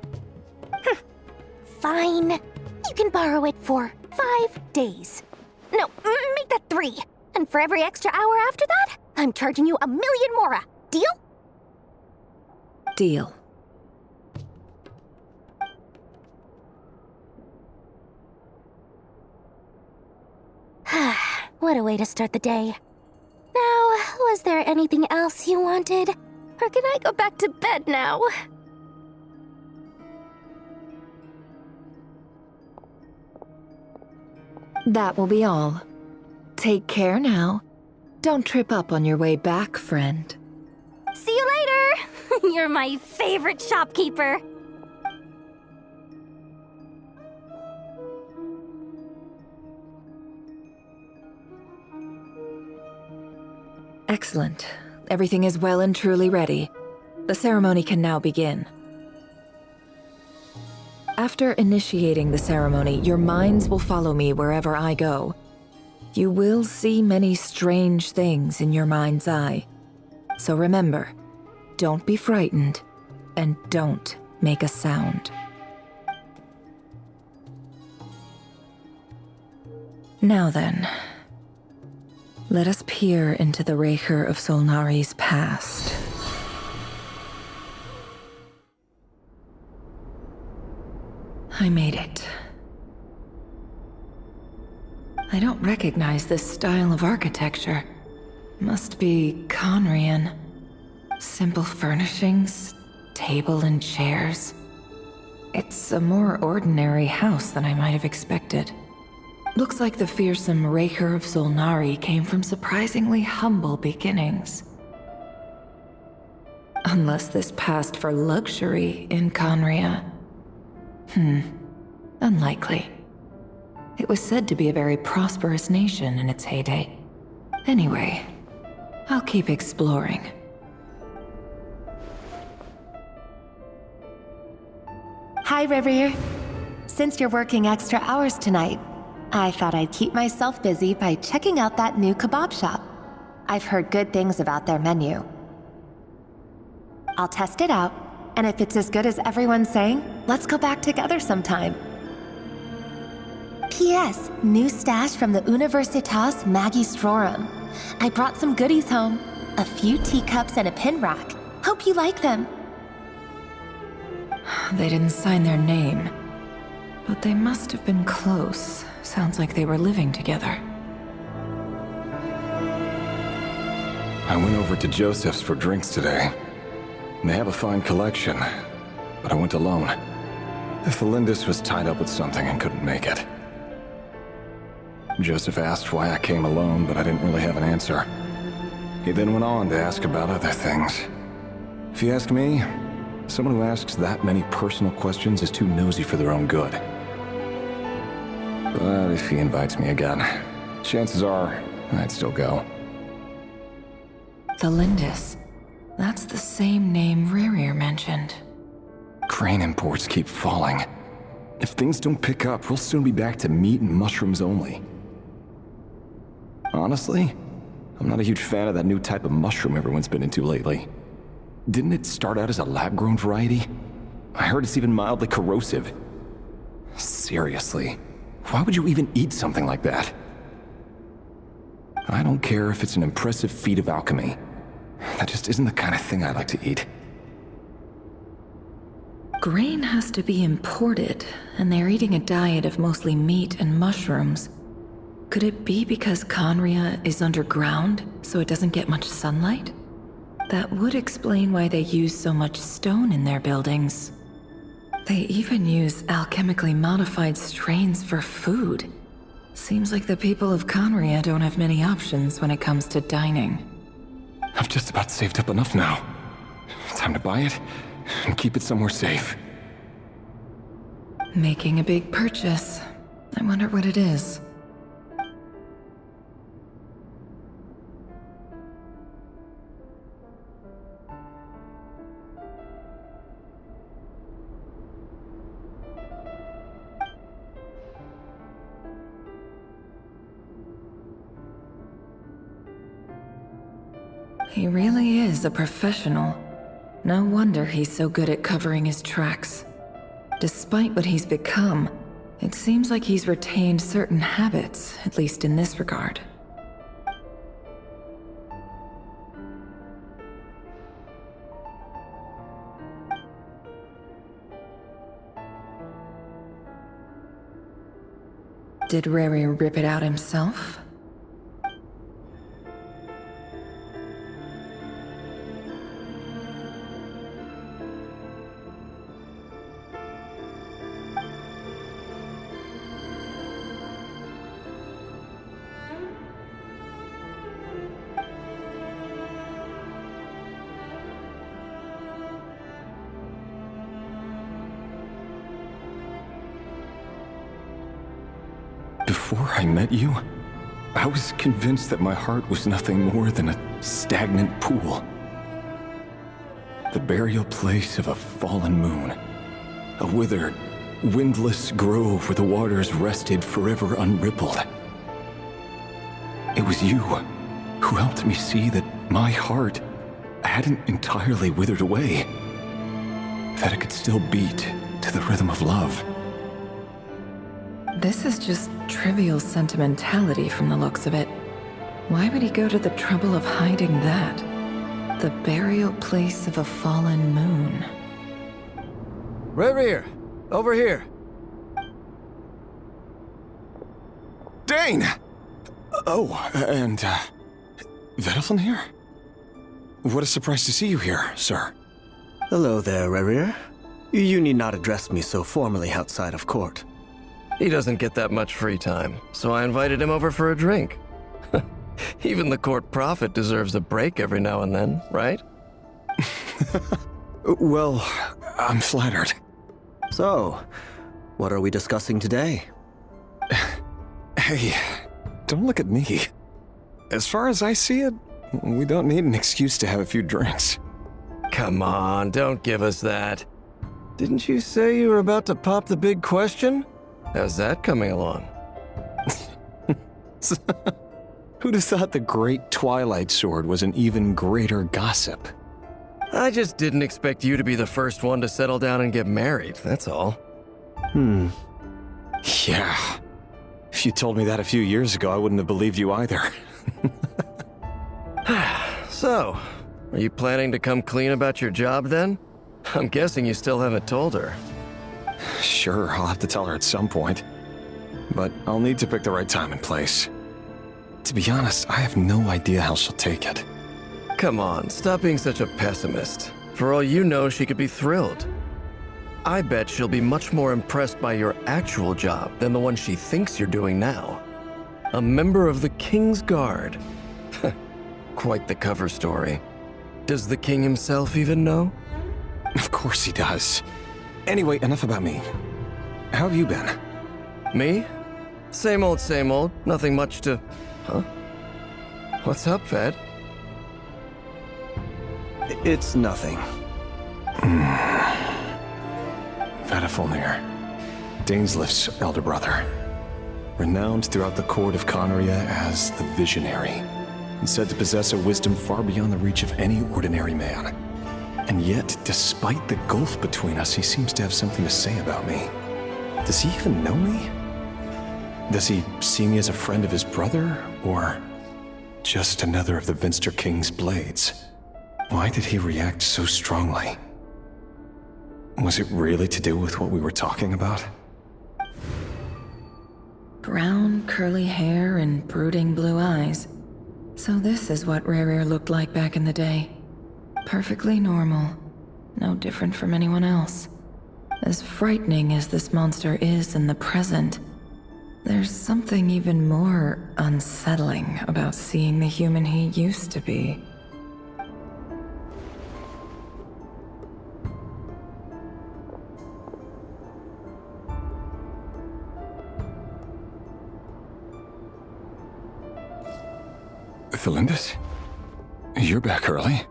Fine. You can borrow it for 5 days. No, make that 3. And for every extra hour after that, I'm charging you 1 million mora. Deal? Deal. What a way to start the day. Now, was there anything else you wanted? Or can I go back to bed now? That will be all. Take care now. Don't trip up on your way back, friend. See you later! You're my favorite shopkeeper. Excellent. Everything is well and truly ready. The ceremony can now begin. After initiating the ceremony, your minds will follow me wherever I go. You will see many strange things in your mind's eye. So remember, don't be frightened, and don't make a sound. Now then, let us peer into the Raker of Solnari's past. I made it. I don't recognize this style of architecture. Must be Conrian. Simple furnishings, table and chairs. It's a more ordinary house than I might have expected. Looks like the fearsome Raker of Solnari came from surprisingly humble beginnings. Unless this passed for luxury in Conria. Unlikely. It was said to be a very prosperous nation in its heyday. Anyway, I'll keep exploring. Hi, Rivier. Since you're working extra hours tonight, I thought I'd keep myself busy by checking out that new kebab shop. I've heard good things about their menu. I'll test it out, and if it's as good as everyone's saying, let's go back together sometime. P.S. New stash from the Universitas Magistrorum. I brought some goodies home. A few teacups and a pin rack. Hope you like them. They didn't sign their name, but they must have been close. Sounds like they were living together. I went over to Joseph's for drinks today. They have a fine collection, but I went alone. Thelindis was tied up with something and couldn't make it. Joseph asked why I came alone, but I didn't really have an answer. He then went on to ask about other things. If you ask me, someone who asks that many personal questions is too nosy for their own good. But if he invites me again, chances are I'd still go. Thelindis. That's the same name Ririr mentioned. Crane imports keep falling. If things don't pick up, we'll soon be back to meat and mushrooms only. Honestly, I'm not a huge fan of that new type of mushroom everyone's been into lately. Didn't it start out as a lab-grown variety? I heard it's even mildly corrosive. Seriously, why would you even eat something like that? I don't care if it's an impressive feat of alchemy. That just isn't the kind of thing I like to eat. Grain has to be imported, and they're eating a diet of mostly meat and mushrooms. Could it be because Conria is underground, so it doesn't get much sunlight? That would explain why they use so much stone in their buildings. They even use alchemically modified strains for food. Seems like the people of Conria don't have many options when it comes to dining. I've just about saved up enough now. Time to buy it and keep it somewhere safe. Making a big purchase. I wonder what it is. He really is a professional. No wonder he's so good at covering his tracks. Despite what he's become, it seems like he's retained certain habits, at least in this regard. Did Rary rip it out himself? Before I met you, I was convinced that my heart was nothing more than a stagnant pool. The burial place of a fallen moon. A withered, windless grove where the waters rested forever unrippled. It was you who helped me see that my heart hadn't entirely withered away. That it could still beat to the rhythm of love. This is just trivial sentimentality from the looks of it. Why would he go to the trouble of hiding that? The burial place of a fallen moon. Reverie, over here. Dane! Oh, and, Vediflin here? What a surprise to see you here, sir. Hello there, Reverie. You need not address me so formally outside of court. He doesn't get that much free time, so I invited him over for a drink. Even the court prophet deserves a break every now and then, right? Well, I'm flattered. So, what are we discussing today? Hey, don't look at me. As far as I see it, we don't need an excuse to have a few drinks. Come on, don't give us that. Didn't you say you were about to pop the big question? How's that coming along? Who'd have thought the great Twilight Sword was an even greater gossip? I just didn't expect you to be the first one to settle down and get married, that's all. Yeah. If you told me that a few years ago, I wouldn't have believed you either. So, are you planning to come clean about your job then? I'm guessing you still haven't told her. Sure, I'll have to tell her at some point. But I'll need to pick the right time and place. To be honest, I have no idea how she'll take it. Come on, stop being such a pessimist. For all you know, she could be thrilled. I bet she'll be much more impressed by your actual job than the one she thinks you're doing now. A member of the King's Guard. Quite the cover story. Does the king himself even know? Of course he does. Anyway, enough about me. How have you been? Me? Same old, same old. Nothing much to... Huh? What's up, Ved? It's nothing. Vediflin, Dainslift's elder brother. Renowned throughout the court of Conria as the Visionary, and said to possess a wisdom far beyond the reach of any ordinary man. And yet, despite the gulf between us, he seems to have something to say about me. Does he even know me? Does he see me as a friend of his brother, or just another of the Vinster King's blades? Why did he react so strongly? Was it really to do with what we were talking about? Brown, curly hair and brooding blue eyes. So this is what Rerir looked like back in the day. Perfectly normal. No different from anyone else. As frightening as this monster is in the present, there's something even more unsettling about seeing the human he used to be. Felindis? You're back early?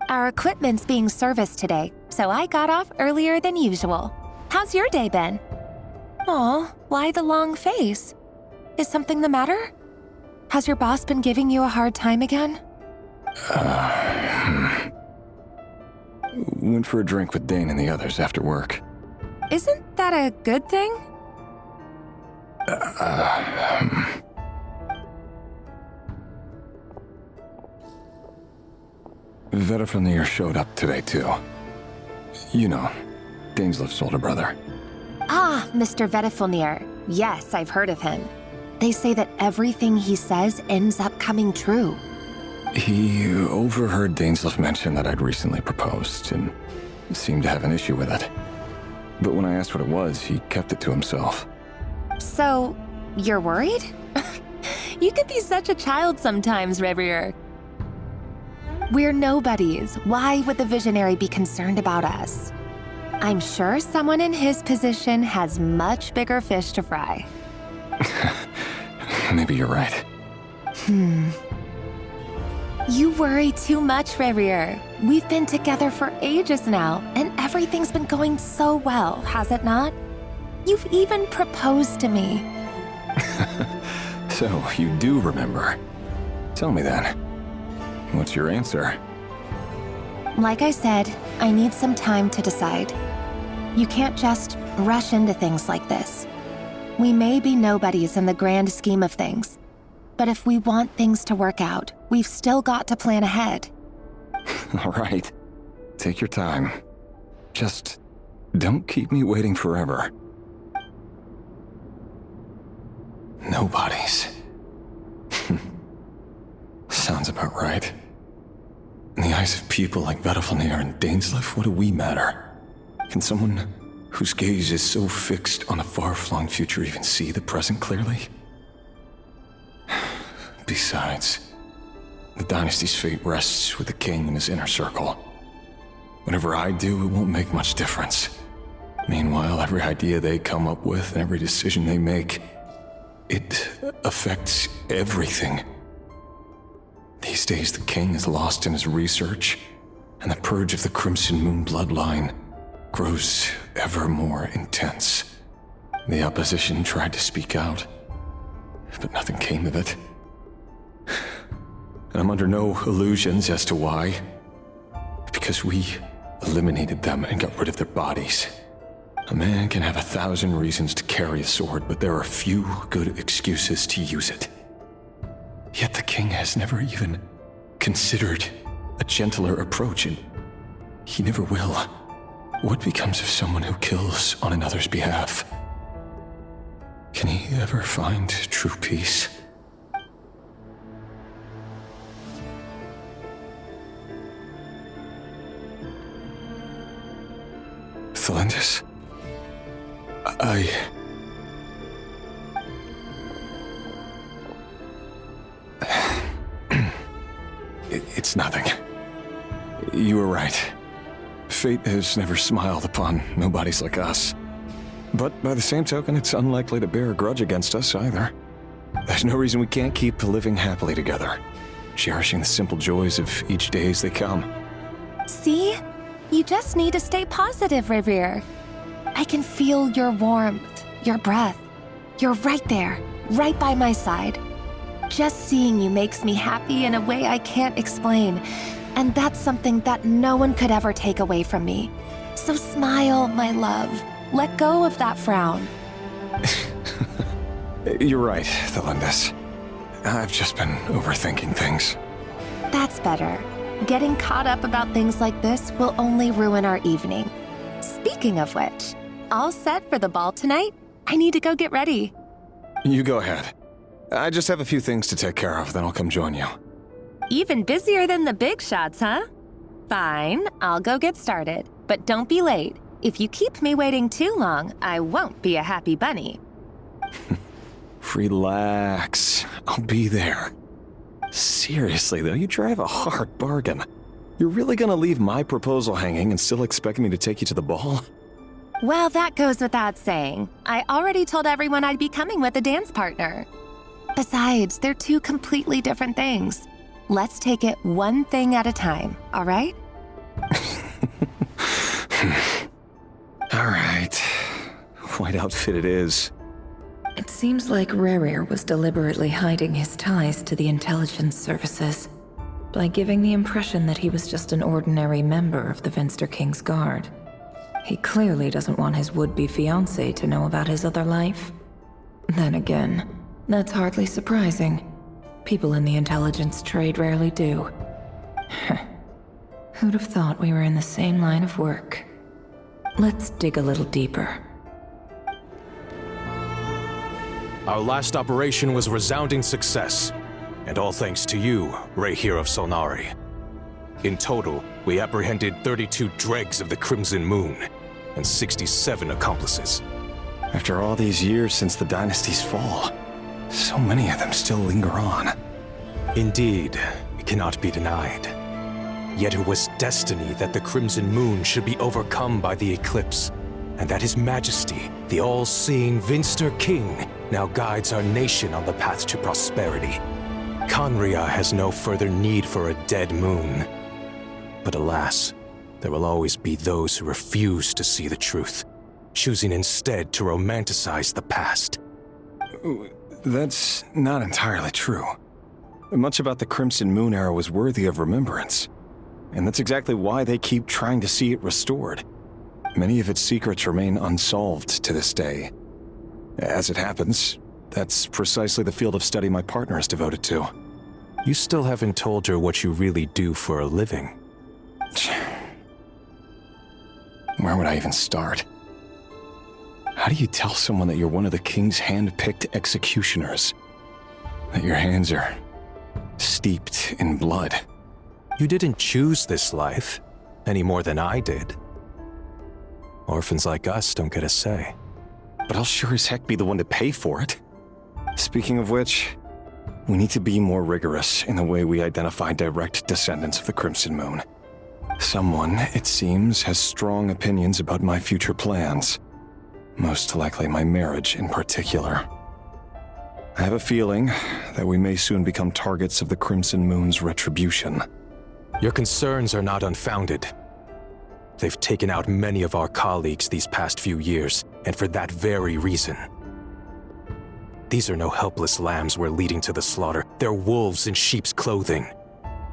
Our equipment's being serviced today, so I got off earlier than usual. How's your day been? Aw, why the long face? Is something the matter? Has your boss been giving you a hard time again? Went for a drink with Dane and the others after work. Isn't that a good thing? Vediflin showed up today, too. You know, Dainslift's older brother. Ah, Mr. Vediflin. Yes, I've heard of him. They say that everything he says ends up coming true. He overheard Dainslift mention that I'd recently proposed, and seemed to have an issue with it. But when I asked what it was, he kept it to himself. So, you're worried? You can be such a child sometimes, Reverie. We're nobodies. Why would the Visionary be concerned about us? I'm sure someone in his position has much bigger fish to fry. Maybe you're right. You worry too much, Rerir. We've been together for ages now, and everything's been going so well, has it not? You've even proposed to me. So, you do remember. Tell me then. What's your answer? Like I said, I need some time to decide. You can't just rush into things like this. We may be nobodies in the grand scheme of things, but if we want things to work out, we've still got to plan ahead. All right. Take your time. Just don't keep me waiting forever. Nobodies. Sounds about right. In the eyes of people like Vedalfnir and Dainsleif, what do we matter? Can someone whose gaze is so fixed on a far-flung future even see the present clearly? Besides, the dynasty's fate rests with the king and his inner circle. Whatever I do, it won't make much difference. Meanwhile, every idea they come up with and every decision they make, it affects everything. These days, the king is lost in his research, and the purge of the Crimson Moon bloodline grows ever more intense. The opposition tried to speak out, but nothing came of it. And I'm under no illusions as to why. Because we eliminated them and got rid of their bodies. A man can have 1,000 reasons to carry a sword, but there are few good excuses to use it. Yet the king has never even considered a gentler approach, and he never will. What becomes of someone who kills on another's behalf? Can he ever find true peace? Thelindis? It's nothing. You were right. Fate has never smiled upon nobodies like us. But by the same token, it's unlikely to bear a grudge against us either. There's no reason we can't keep living happily together, cherishing the simple joys of each day as they come. See? You just need to stay positive, Rerir. I can feel your warmth, your breath. You're right there, right by my side. Just seeing you makes me happy in a way I can't explain, and that's something that no one could ever take away from me. So smile, my love. Let go of that frown. You're right, Thelindis. I've just been overthinking things. That's better. Getting caught up about things like this will only ruin our evening. Speaking of which, all set for the ball tonight? I need to go get ready. You go ahead. I just have a few things to take care of, then I'll come join you. Even busier than the big shots, huh? Fine, I'll go get started. But don't be late. If you keep me waiting too long, I won't be a happy bunny. Relax. I'll be there. Seriously, though, you drive a hard bargain. You're really gonna leave my proposal hanging and still expect me to take you to the ball? Well, that goes without saying. I already told everyone I'd be coming with a dance partner. Besides, they're two completely different things. Let's take it one thing at a time, all right? All right. White outfit it is. It seems like Rerir was deliberately hiding his ties to the intelligence services by giving the impression that he was just an ordinary member of the Venster King's Guard. He clearly doesn't want his would-be fiancée to know about his other life. Then again, that's hardly surprising. People in the intelligence trade rarely do. Who'd have thought we were in the same line of work? Let's dig a little deeper. Our last operation was a resounding success, and all thanks to you, Rerir of Solnari. In total, we apprehended 32 dregs of the Crimson Moon, and 67 accomplices. After all these years since the dynasty's fall, so many of them still linger on. Indeed, it cannot be denied. Yet it was destiny that the Crimson Moon should be overcome by the eclipse, and that His Majesty, the all-seeing Venster King, now guides our nation on the path to prosperity. Conria has no further need for a dead moon. But alas, there will always be those who refuse to see the truth, choosing instead to romanticize the past. That's not entirely true. Much about the Crimson Moon era was worthy of remembrance. And that's exactly why they keep trying to see it restored. Many of its secrets remain unsolved to this day. As it happens, that's precisely the field of study my partner is devoted to. You still haven't told her what you really do for a living. Where would I even start? How do you tell someone that you're one of the king's hand-picked executioners? That your hands are steeped in blood? You didn't choose this life, any more than I did. Orphans like us don't get a say. But I'll sure as heck be the one to pay for it. Speaking of which, we need to be more rigorous in the way we identify direct descendants of the Crimson Moon. Someone, it seems, has strong opinions about my future plans. Most likely my marriage in particular. I have a feeling that we may soon become targets of the Crimson Moon's retribution. Your concerns are not unfounded. They've taken out many of our colleagues these past few years, and for that very reason. These are no helpless lambs we're leading to the slaughter. They're wolves in sheep's clothing.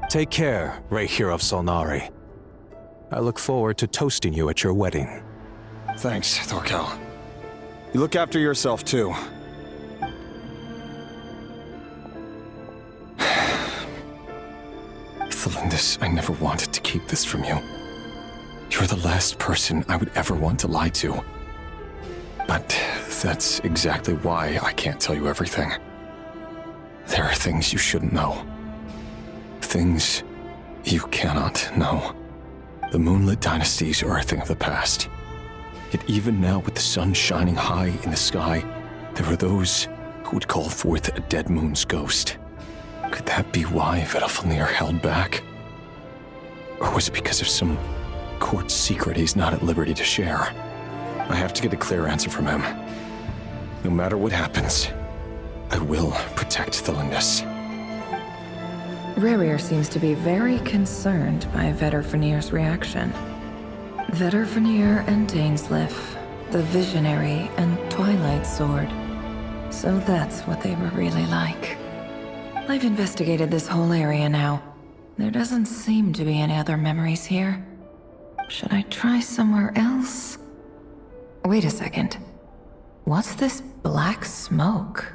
Take care, Rayhir of Solnari. I look forward to toasting you at your wedding. Thanks, Thorkel. You look after yourself, too. Thelindis, I never wanted to keep this from you. You're the last person I would ever want to lie to. But that's exactly why I can't tell you everything. There are things you shouldn't know. Things you cannot know. The moonlit dynasties are a thing of the past. Yet even now, with the sun shining high in the sky, there are those who would call forth a dead moon's ghost. Could that be why Vedalfnir held back? Or was it because of some court secret he's not at liberty to share? I have to get a clear answer from him. No matter what happens, I will protect Thelindis. Rayhir seems to be very concerned by Vedalfnir's reaction. Vedalfnir and Dainsleif, the Visionary and Twilight Sword. So that's what they were really like. I've investigated this whole area now. There doesn't seem to be any other memories here. Should I try somewhere else? Wait a second. What's this black smoke?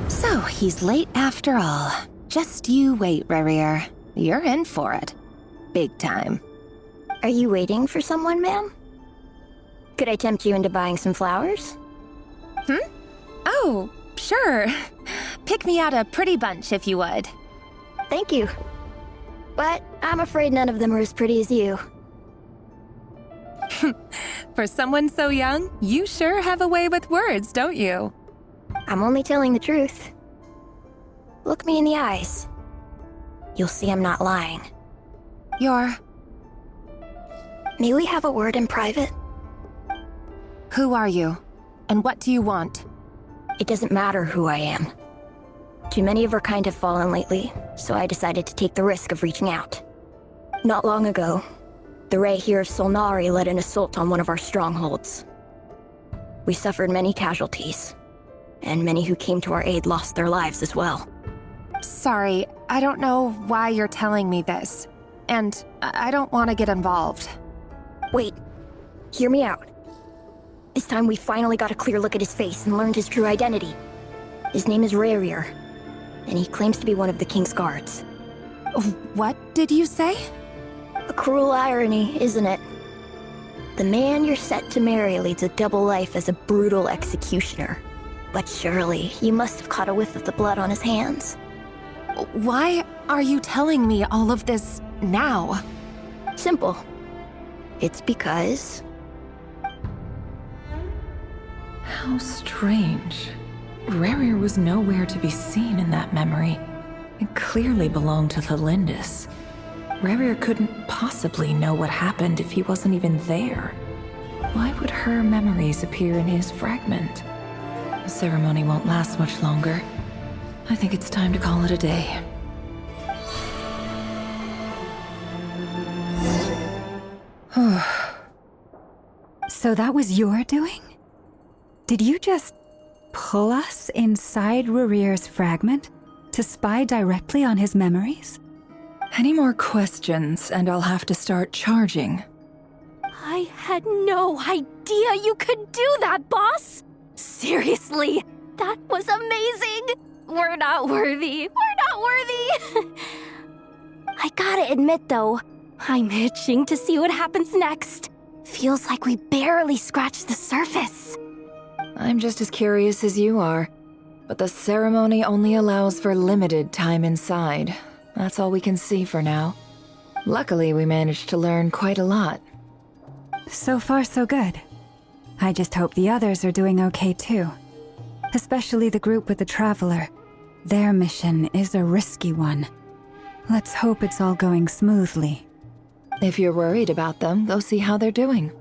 So, he's late after all. Just you wait, Rayhir. You're in for it. Big time. Are you waiting for someone, ma'am? Could I tempt you into buying some flowers? Oh, sure. Pick me out a pretty bunch if you would. Thank you. But I'm afraid none of them are as pretty as you. For someone so young, you sure have a way with words, don't you? I'm only telling the truth. Look me in the eyes. You'll see I'm not lying. May we have a word in private? Who are you? And what do you want? It doesn't matter who I am. Too many of our kind have fallen lately, so I decided to take the risk of reaching out. Not long ago, the Rayhir of Solnari led an assault on one of our strongholds. We suffered many casualties, and many who came to our aid lost their lives as well. Sorry, I don't know why you're telling me this. And I don't want to get involved. Wait, hear me out. This time we finally got a clear look at his face and learned his true identity. His name is Rayhir, and he claims to be one of the king's guards. What did you say? A cruel irony, isn't it? The man you're set to marry leads a double life as a brutal executioner. But surely, you must have caught a whiff of the blood on his hands. Why are you telling me all of this now? Simple. It's because... How strange. Rayhir was nowhere to be seen in that memory. It clearly belonged to Thelindis. Rerir couldn't possibly know what happened if he wasn't even there. Why would her memories appear in his fragment? The ceremony won't last much longer. I think it's time to call it a day. So that was your doing? Did you just pull us inside Rerir's fragment to spy directly on his memories? Any more questions, and I'll have to start charging. I had no idea you could do that, boss! Seriously, that was amazing! We're not worthy. We're not worthy! I gotta admit, though, I'm itching to see what happens next. Feels like we barely scratched the surface. I'm just as curious as you are, but the ceremony only allows for limited time inside. That's all we can see for now. Luckily, we managed to learn quite a lot. So far, so good. I just hope the others are doing okay too. Especially the group with the Traveler. Their mission is a risky one. Let's hope it's all going smoothly. If you're worried about them, go see how they're doing.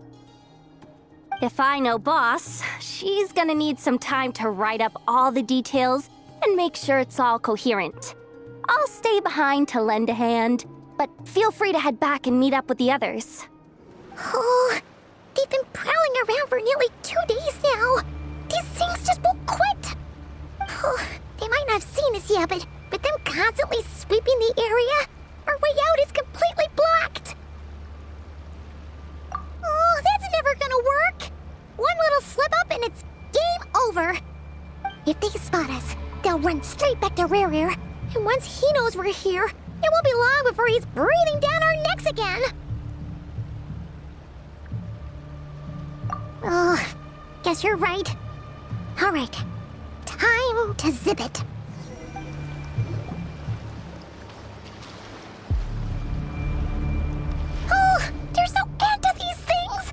If I know boss, she's gonna need some time to write up all the details and make sure it's all coherent. I'll stay behind to lend a hand, but feel free to head back and meet up with the others. Oh, they've been prowling around for nearly 2 days now. These things just won't quit. Oh, they might not have seen us yet, but them constantly sweeping the area, our way out is completely blocked. Oh, that's never gonna work. One little slip up and it's game over. If they spot us, they'll run straight back to Rerir. And once he knows we're here, it won't be long before he's breathing down our necks again. Oh, guess you're right. All right, time to zip it. Oh, there's no end to these things!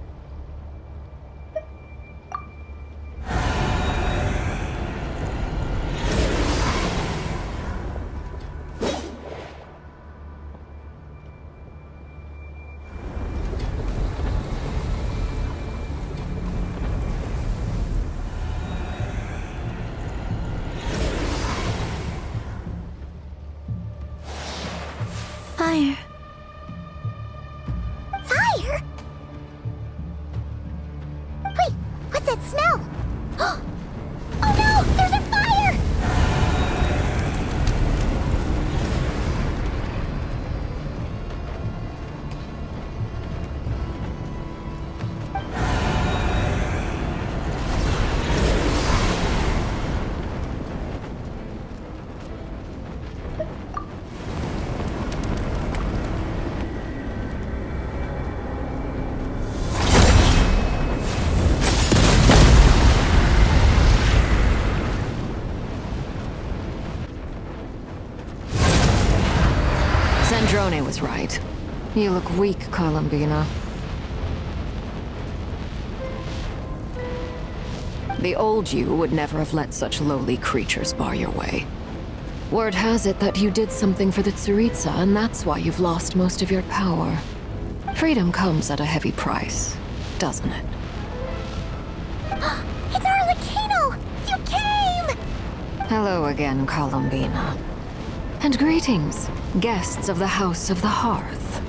Fire. Fire? Wait, what's that smell? Oh no, there's a fire! Sandrone was right. You look weak, Columbina. The old you would never have let such lowly creatures bar your way. Word has it that you did something for the Tsaritsa, and that's why you've lost most of your power. Freedom comes at a heavy price, doesn't it? It's Arlecchino! You came! Hello again, Columbina. And greetings, guests of the House of the Hearth.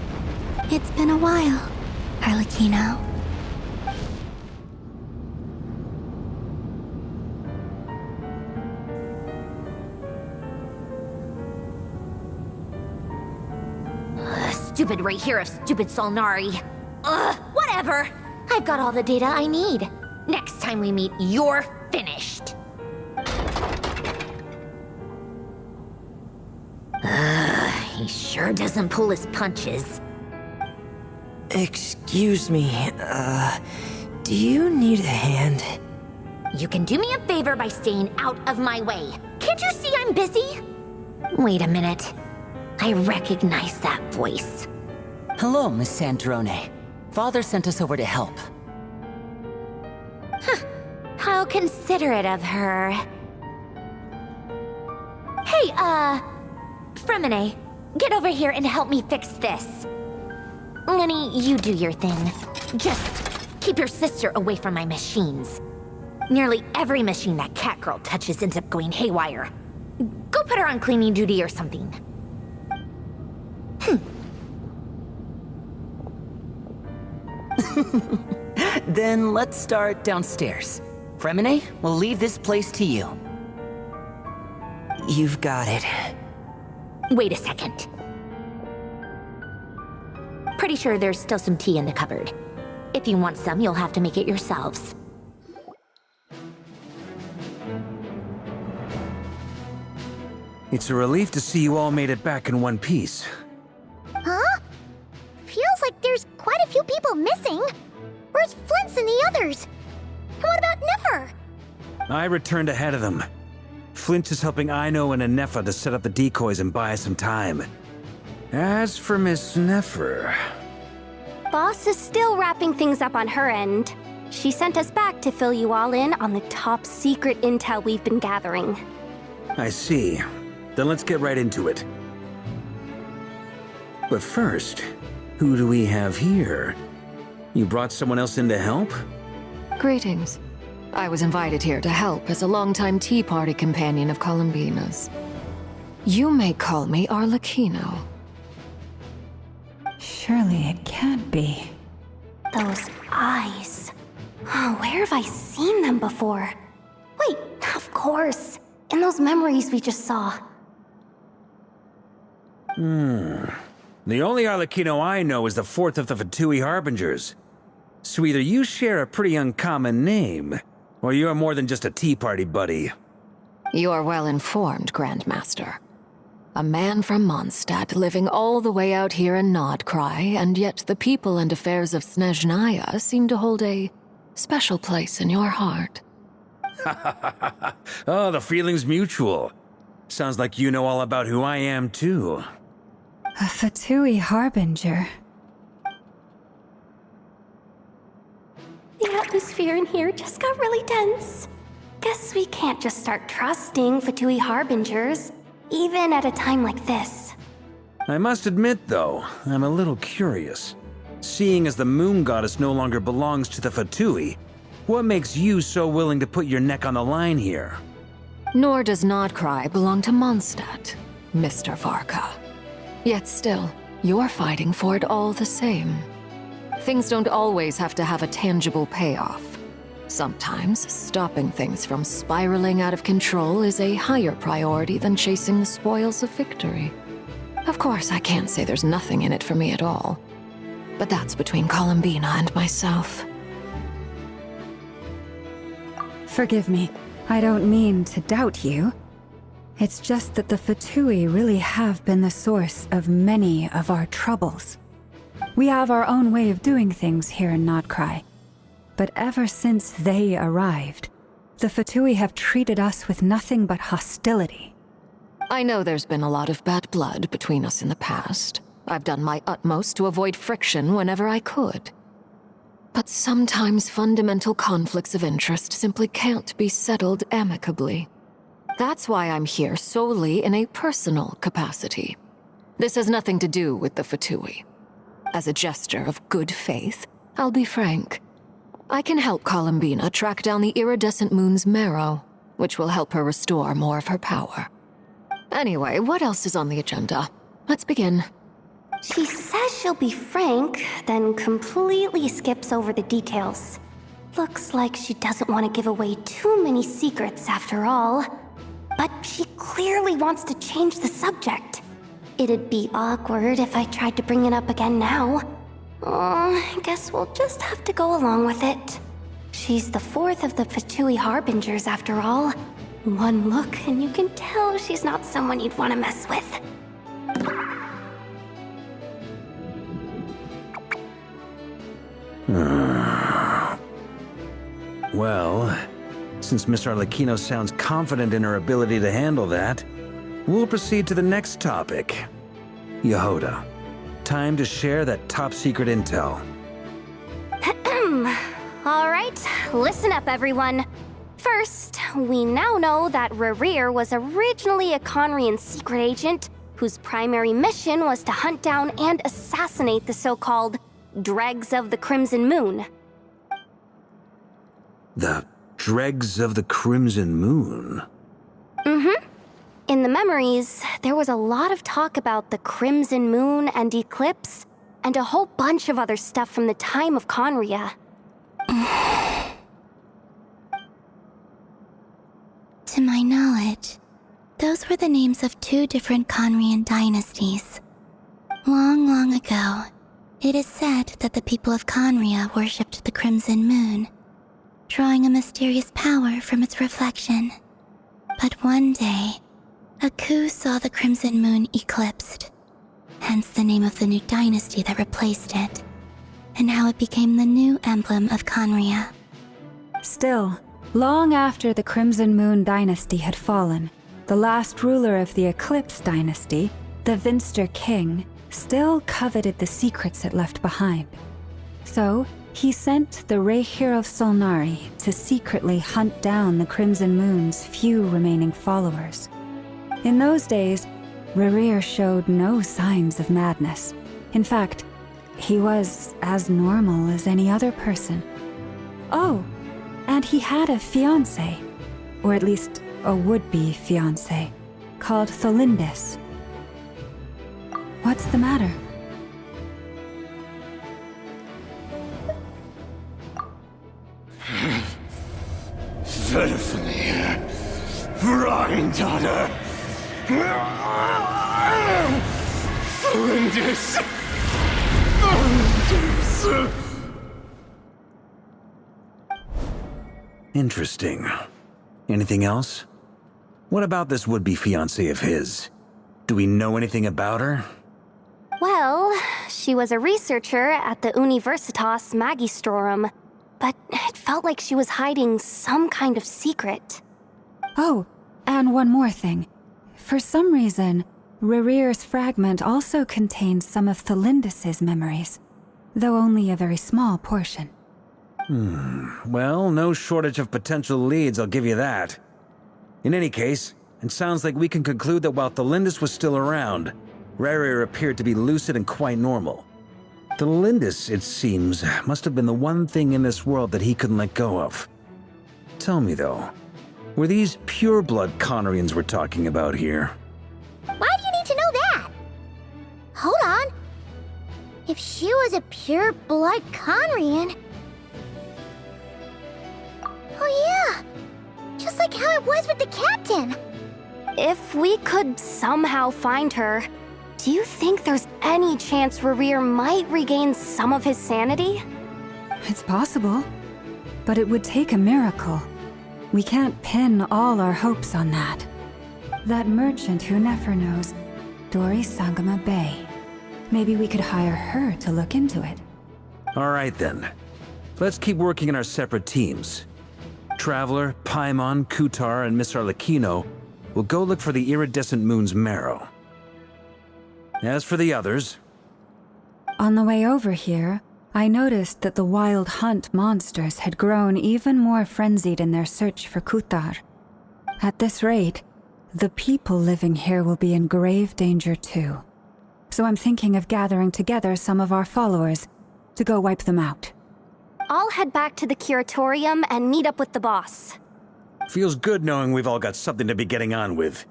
It's been a while, Arlecchino. Stupid right here of stupid Solnari. Whatever. I've got all the data I need. Next time we meet, you're finished. He sure doesn't pull his punches. Excuse me, do you need a hand? You can do me a favor by staying out of my way. Can't you see I'm busy? Wait a minute. I recognize that voice. Hello, Miss Sandrone. Father sent us over to help. Huh. How considerate of her. Hey, Fremine, get over here and help me fix this. Lenny, you do your thing. Just keep your sister away from my machines. Nearly every machine that cat girl touches ends up going haywire. Go put her on cleaning duty or something. Then let's start downstairs. Fremine, we'll leave this place to you. You've got it. Wait a second. Pretty sure there's still some tea in the cupboard. If you want some, you'll have to make it yourselves. It's a relief to see you all made it back in one piece. Huh? Feels like there's quite a few people missing. Where's Flint's and the others? And what about Nefer? I returned ahead of them. Flint is helping Aino and Anefa to set up the decoys and buy us some time. As for Miss Nefer... Boss is still wrapping things up on her end. She sent us back to fill you all in on the top secret intel we've been gathering. I see. Then let's get right into it. But first, who do we have here? You brought someone else in to help? Greetings. I was invited here to help as a longtime Tea Party companion of Columbina's. You may call me Arlecchino. Surely it can't be. Those eyes. Oh, where have I seen them before? Wait, of course. In those memories we just saw. The only Arlecchino I know is the fourth of the Fatui Harbingers. So either you share a pretty uncommon name, or you're more than just a Tea Party buddy. You are well informed, Grandmaster. A man from Mondstadt living all the way out here in Nodcry, and yet the people and affairs of Snezhnaya seem to hold a special place in your heart. Oh, the feeling's mutual. Sounds like you know all about who I am, too. A Fatui Harbinger. The atmosphere in here just got really tense. Guess we can't just start trusting Fatui Harbingers, even at a time like this. I must admit, though, I'm a little curious. Seeing as the Moon Goddess no longer belongs to the Fatui, what makes you so willing to put your neck on the line here? Nor does Nodcry belong to Mondstadt, Mr. Varka. Yet still, you're fighting for it all the same. Things don't always have to have a tangible payoff. Sometimes, stopping things from spiraling out of control is a higher priority than chasing the spoils of victory. Of course, I can't say there's nothing in it for me at all. But that's between Columbina and myself. Forgive me, I don't mean to doubt you. It's just that the Fatui really have been the source of many of our troubles. We have our own way of doing things here in Nodcry. But ever since they arrived, the Fatui have treated us with nothing but hostility. I know there's been a lot of bad blood between us in the past. I've done my utmost to avoid friction whenever I could. But sometimes fundamental conflicts of interest simply can't be settled amicably. That's why I'm here solely in a personal capacity. This has nothing to do with the Fatui. As a gesture of good faith, I'll be frank. I can help Columbina track down the iridescent moon's marrow, which will help her restore more of her power. Anyway, what else is on the agenda? Let's begin. She says she'll be frank, then completely skips over the details. Looks like she doesn't want to give away too many secrets after all. But she clearly wants to change the subject. It'd be awkward if I tried to bring it up again now. I guess we'll just have to go along with it. She's the fourth of the Fatui Harbingers after all. One look and you can tell she's not someone you'd want to mess with. Well, since Miss Arlecchino sounds confident in her ability to handle that, we'll proceed to the next topic. Yehoda, time to share that top-secret intel. Alright, listen up everyone. First, we now know that Rerir was originally a Conrian secret agent whose primary mission was to hunt down and assassinate the so-called Dregs of the Crimson Moon. The Dregs of the Crimson Moon? Mm-hmm. In the memories, there was a lot of talk about the Crimson Moon and Eclipse, and a whole bunch of other stuff from the time of Conria. To my knowledge, those were the names of 2 different Conrian dynasties. Long, long ago, it is said that the people of Conria worshipped the Crimson Moon, drawing a mysterious power from its reflection. But one day, a coup saw the Crimson Moon eclipsed, hence the name of the new dynasty that replaced it, and how it became the new emblem of Conria. Still, long after the Crimson Moon dynasty had fallen, the last ruler of the Eclipse dynasty, the Vinster King, still coveted the secrets it left behind. So, he sent the Rehir of Solnari to secretly hunt down the Crimson Moon's few remaining followers. In those days, Rerir showed no signs of madness. In fact, he was as normal as any other person. Oh, and he had a fiancé, or at least a would-be fiancé, called Tholindis. What's the matter? Verfene, Rheindatter, Flinders. Interesting. Anything else? What about this would-be fiancé of his? Do we know anything about her? Well, she was a researcher at the Universitas Magistrorum, but it felt like she was hiding some kind of secret. Oh, and one more thing. For some reason, Rerir's fragment also contains some of Tholindis' memories, though only a very small portion. Well, no shortage of potential leads, I'll give you that. In any case, it sounds like we can conclude that while Tholindis was still around, Rerir appeared to be lucid and quite normal. Tholindis, it seems, must have been the one thing in this world that he couldn't let go of. Tell me though, were these pure-blood Conrians we're talking about here? Why do you need to know that? Hold on. If she was a pure-blood Conrian... Oh yeah, just like how it was with the captain. If we could somehow find her, do you think there's any chance Rerir might regain some of his sanity? It's possible, but it would take a miracle. We can't pin all our hopes on that. That merchant who Nefer knows, Dori Sangama Bay. Maybe we could hire her to look into it. All right then. Let's keep working in our separate teams. Traveler, Paimon, Kutar, and Miss Arlecchino will go look for the iridescent moon's marrow. As for the others... On the way over here, I noticed that the Wild Hunt monsters had grown even more frenzied in their search for Kutar. At this rate, the people living here will be in grave danger too. So I'm thinking of gathering together some of our followers to go wipe them out. I'll head back to the curatorium and meet up with the boss. Feels good knowing we've all got something to be getting on with.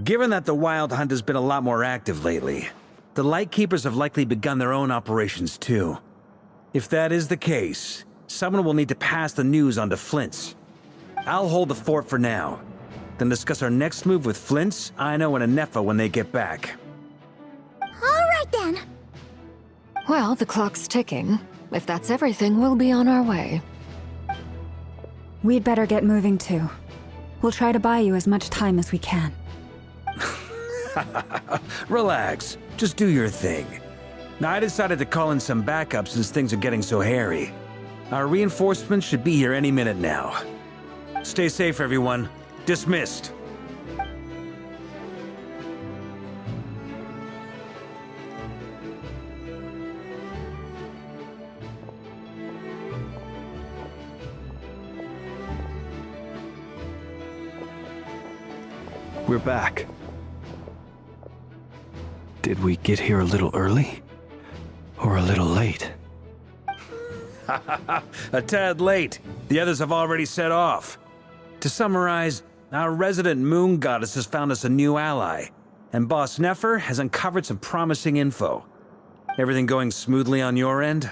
Given that the Wild Hunt has been a lot more active lately, the Lightkeepers have likely begun their own operations too. If that is the case, someone will need to pass the news on to Flint's. I'll hold the fort for now, then discuss our next move with Flint's, Aino, and Anefa when they get back. All right then. Well, the clock's ticking. If that's everything, we'll be on our way. We'd better get moving too. We'll try to buy you as much time as we can. Relax. Just do your thing. Now, I decided to call in some backup since things are getting so hairy. Our reinforcements should be here any minute now. Stay safe, everyone. Dismissed. we're back. Did we get here a little early? Or a little late? A tad late. The others have already set off. To summarize, our resident moon goddess has found us a new ally, and Boss Nefer has uncovered some promising info. Everything going smoothly on your end?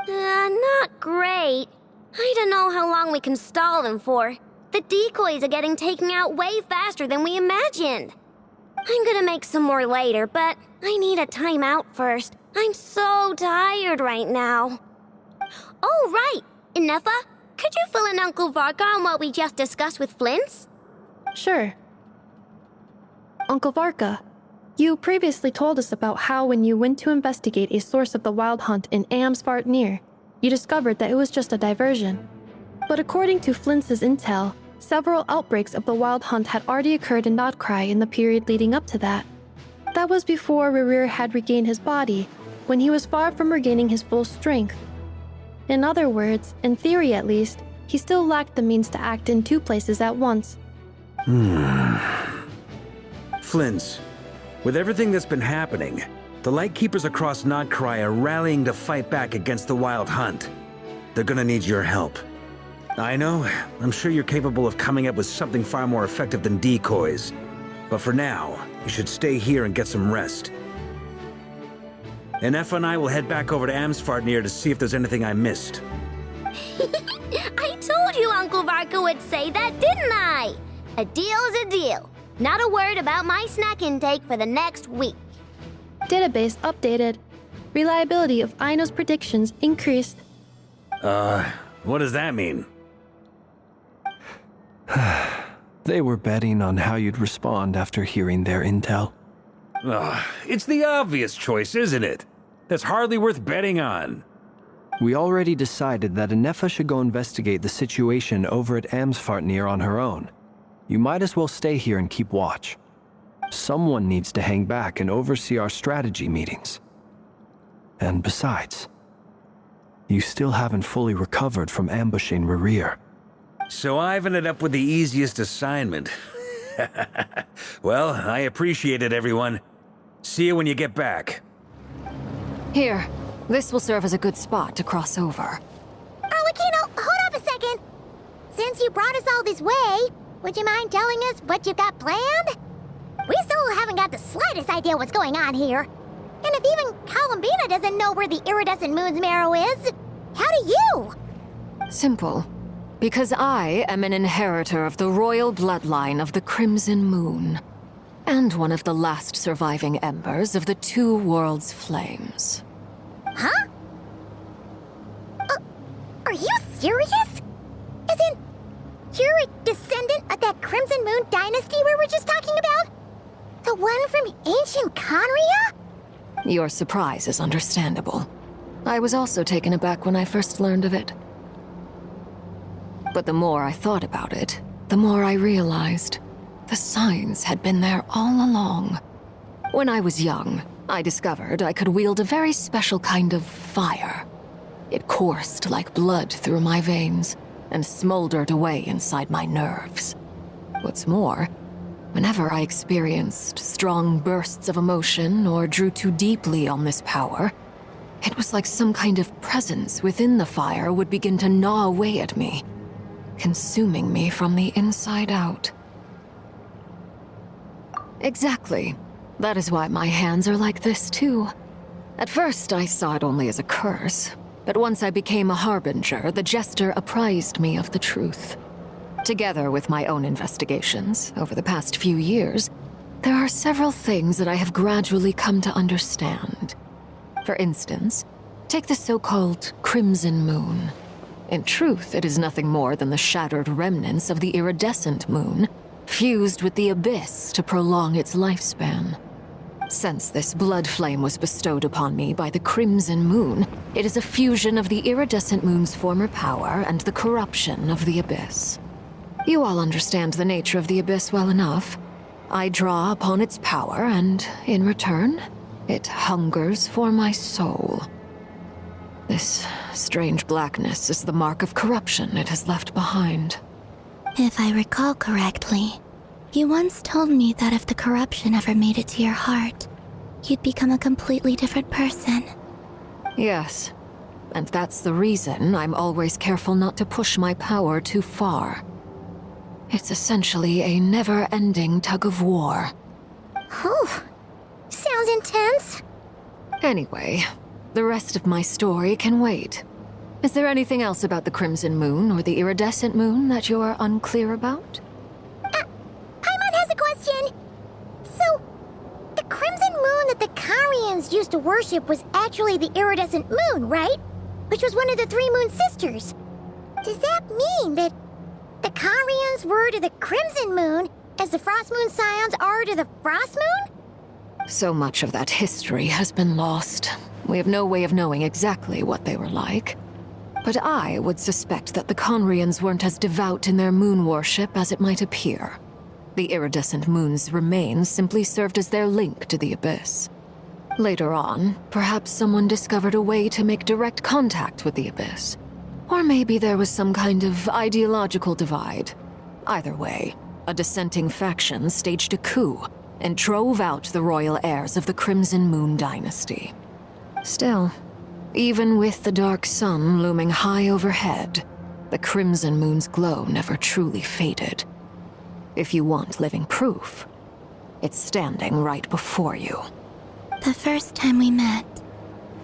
Not great. I don't know how long we can stall them for. The decoys are getting taken out way faster than we imagined. I'm gonna make some more later, but I need a timeout first. I'm so tired right now. Oh, right! Inefa, could you fill in Uncle Varka on what we just discussed with Flints? Sure. Uncle Varka, you previously told us about how when you went to investigate a source of the Wild Hunt in Amsvartnir, you discovered that it was just a diversion. But according to Flints' intel, several outbreaks of the Wild Hunt had already occurred in Nodcry in the period leading up to that. That was before Rerir had regained his body, when he was far from regaining his full strength. In other words, in theory at least, he still lacked the means to act in two places at once. Flints, with everything that's been happening, the Lightkeepers across Nodcry are rallying to fight back against the Wild Hunt. They're gonna need your help. I know, I'm sure you're capable of coming up with something far more effective than decoys. But for now, you should stay here and get some rest. Inefa and I will head back over to Amsvartnir to see if there's anything I missed. I told you Uncle Varka would say that, didn't I? A deal's a deal. Not a word about my snack intake for the next week. Database updated. Reliability of Aino's predictions increased. What does that mean? They were betting on how you'd respond after hearing their intel. It's the obvious choice, isn't it? That's hardly worth betting on. We already decided that Inefa should go investigate the situation over at Amsvartnir on her own. You might as well stay here and keep watch. Someone needs to hang back and oversee our strategy meetings. And besides, you still haven't fully recovered from ambushing Rerir. So I've ended up with the easiest assignment. Well, I appreciate it, everyone. See you when you get back. Here, this will serve as a good spot to cross over. Arlecchino, hold up a second. Since you brought us all this way, would you mind telling us what you got planned? We still haven't got the slightest idea what's going on here. And if even Columbina doesn't know where the iridescent moon's marrow is, how do you? Simple. Because I am an inheritor of the royal bloodline of the Crimson Moon, and one of the last surviving embers of the Two Worlds' flames. Huh? Are you serious? As in, you're a descendant of that Crimson Moon dynasty we were just talking about? The one from ancient Conria? Your surprise is understandable. I was also taken aback when I first learned of it. But the more I thought about it, the more I realized the signs had been there all along. When I was young, I discovered I could wield a very special kind of fire. It coursed like blood through my veins and smoldered away inside my nerves. What's more, whenever I experienced strong bursts of emotion or drew too deeply on this power, it was like some kind of presence within the fire would begin to gnaw away at me, consuming me from the inside out. Exactly. That is why my hands are like this, too. At first, I saw it only as a curse, but once I became a harbinger, the Jester apprised me of the truth. Together with my own investigations over the past few years, there are several things that I have gradually come to understand. For instance, take the so-called Crimson Moon. In truth, it is nothing more than the shattered remnants of the iridescent moon, fused with the abyss to prolong its lifespan. Since this blood flame was bestowed upon me by the Crimson Moon, it is a fusion of the iridescent moon's former power and the corruption of the abyss. You all understand the nature of the abyss well enough. I draw upon its power, and in return, it hungers for my soul. This strange blackness is the mark of corruption it has left behind. If I recall correctly, You once told me that if the corruption ever made it to your heart, you'd become a completely different person. Yes. And that's the reason I'm always careful not to push my power too far. It's essentially a never-ending tug-of-war. Whew. Sounds intense. Anyway, the rest of my story can wait. Is there anything else about the Crimson Moon or the Iridescent Moon that you're unclear about? Paimon has a question. So, the Crimson Moon that the Karians used to worship was actually the Iridescent Moon, right? Which was one of the three Moon Sisters. Does that mean that the Karians were to the Crimson Moon as the Frost Moon Scions are to the Frost Moon? So much of that history has been lost. We have no way of knowing exactly what they were like. But I would suspect that the Conrians weren't as devout in their moon worship as it might appear. The iridescent moon's remains simply served as their link to the Abyss. Later on, perhaps someone discovered a way to make direct contact with the Abyss. Or maybe there was some kind of ideological divide. Either way, a dissenting faction staged a coup and drove out the royal heirs of the Crimson Moon dynasty. Still, even with the dark sun looming high overhead, the Crimson Moon's glow never truly faded. If you want living proof, it's standing right before you. The first time we met,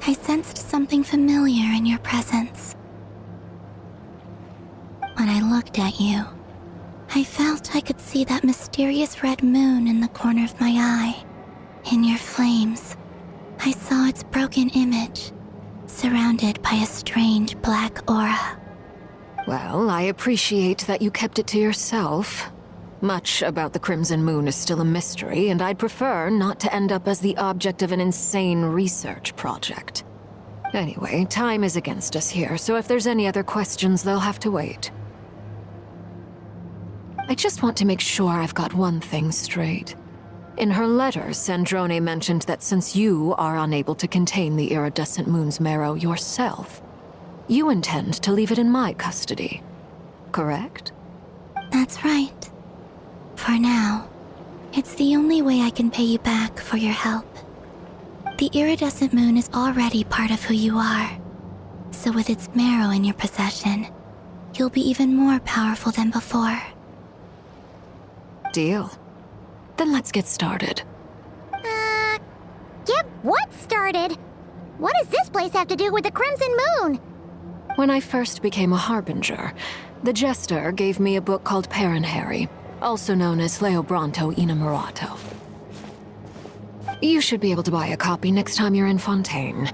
I sensed something familiar in your presence. When I looked at you, I felt I could see that mysterious red moon in the corner of my eye. In your flames, I saw its broken image, surrounded by a strange black aura. Well, I appreciate that you kept it to yourself. Much about the Crimson Moon is still a mystery, and I'd prefer not to end up as the object of an insane research project. Anyway, time is against us here, so if there's any other questions, they'll have to wait. I just want to make sure I've got one thing straight. In her letter, Sandrone mentioned that since you are unable to contain the iridescent moon's marrow yourself, you intend to leave it in my custody. Correct? That's right. For now, it's the only way I can pay you back for your help. The iridescent moon is already part of who you are, so with its marrow in your possession, you'll be even more powerful than before. Deal. Then let's get started. Get what started? What does this place have to do with the Crimson Moon? When I first became a Harbinger, the Jester gave me a book called Paranhari, also known as Leobranto Inamorato. You should be able to buy a copy next time you're in Fontaine.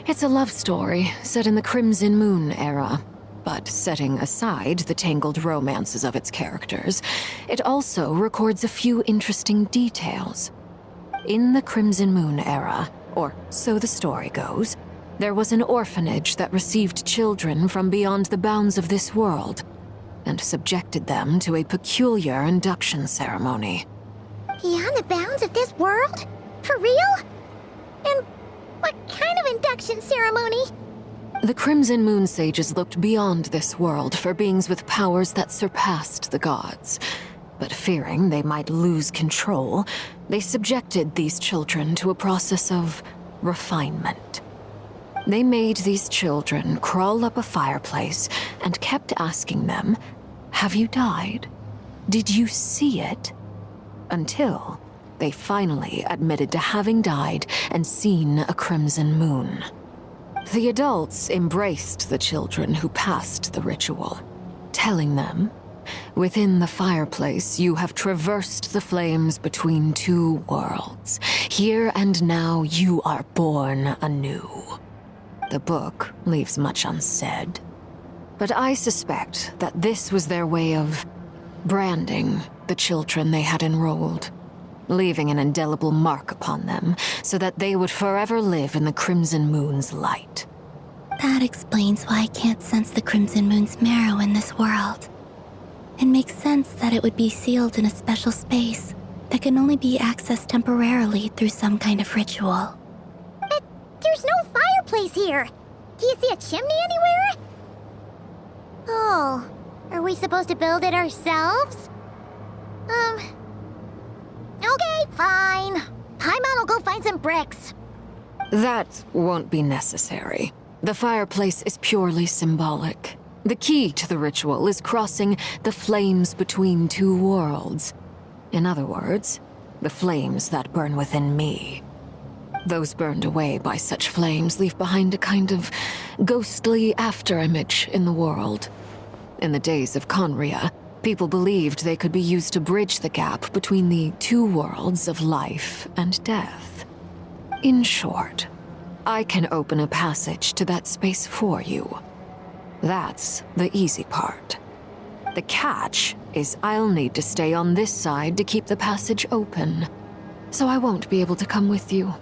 It's a love story set in the Crimson Moon era. But setting aside the tangled romances of its characters, it also records a few interesting details. In the Crimson Moon era, or so the story goes, there was an orphanage that received children from beyond the bounds of this world, and subjected them to a peculiar induction ceremony. Beyond the bounds of this world? For real? And what kind of induction ceremony? The Crimson Moon sages looked beyond this world for beings with powers that surpassed the gods. But fearing they might lose control, they subjected these children to a process of refinement. They made these children crawl up a fireplace and kept asking them, "Have you died? Did you see it?" Until they finally admitted to having died and seen a crimson moon. The adults embraced the children who passed the ritual, telling them, "Within the fireplace, you have traversed the flames between two worlds. Here and now, you are born anew." The book leaves much unsaid, but I suspect that this was their way of branding the children they had enrolled, leaving an indelible mark upon them so that they would forever live in the Crimson Moon's light. That explains why I can't sense the Crimson Moon's marrow in this world. It makes sense that it would be sealed in a special space that can only be accessed temporarily through some kind of ritual. But there's no fireplace here. Do you see a chimney anywhere? Oh, are we supposed to build it ourselves? Okay, fine. Paimon will go find some bricks. That won't be necessary. The fireplace is purely symbolic. The key to the ritual is crossing the flames between two worlds. In other words, the flames that burn within me. Those burned away by such flames leave behind a kind of ghostly afterimage in the world. In the days of Conria, people believed they could be used to bridge the gap between the two worlds of life and death. In short, I can open a passage to that space for you. That's the easy part. The catch is I'll need to stay on this side to keep the passage open, so I won't be able to come with you.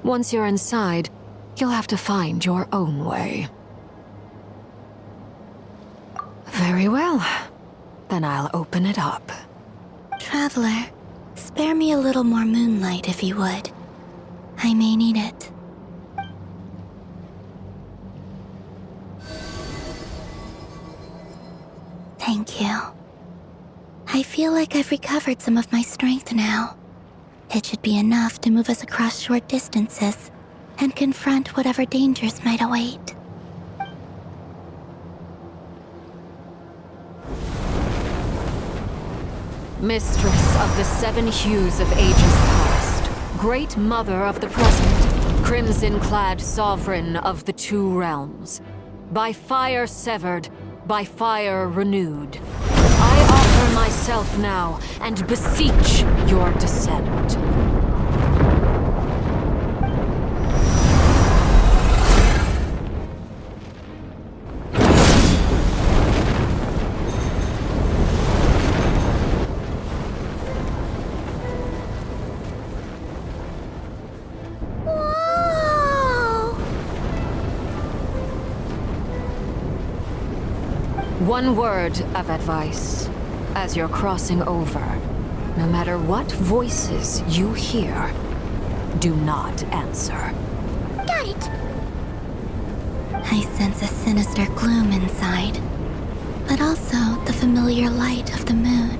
Once you're inside, you'll have to find your own way. Very well. Then I'll open it up. Traveler, spare me a little more moonlight if you would. I may need it. Thank you. I feel like I've recovered some of my strength now. It should be enough to move us across short distances and confront whatever dangers might await. Mistress of the seven hues of ages past, great mother of the present, crimson-clad sovereign of the two realms, by fire severed, by fire renewed, I offer myself now and beseech your descent. One word of advice. As you're crossing over, no matter what voices you hear, do not answer. Got it. I sense a sinister gloom inside, but also the familiar light of the moon.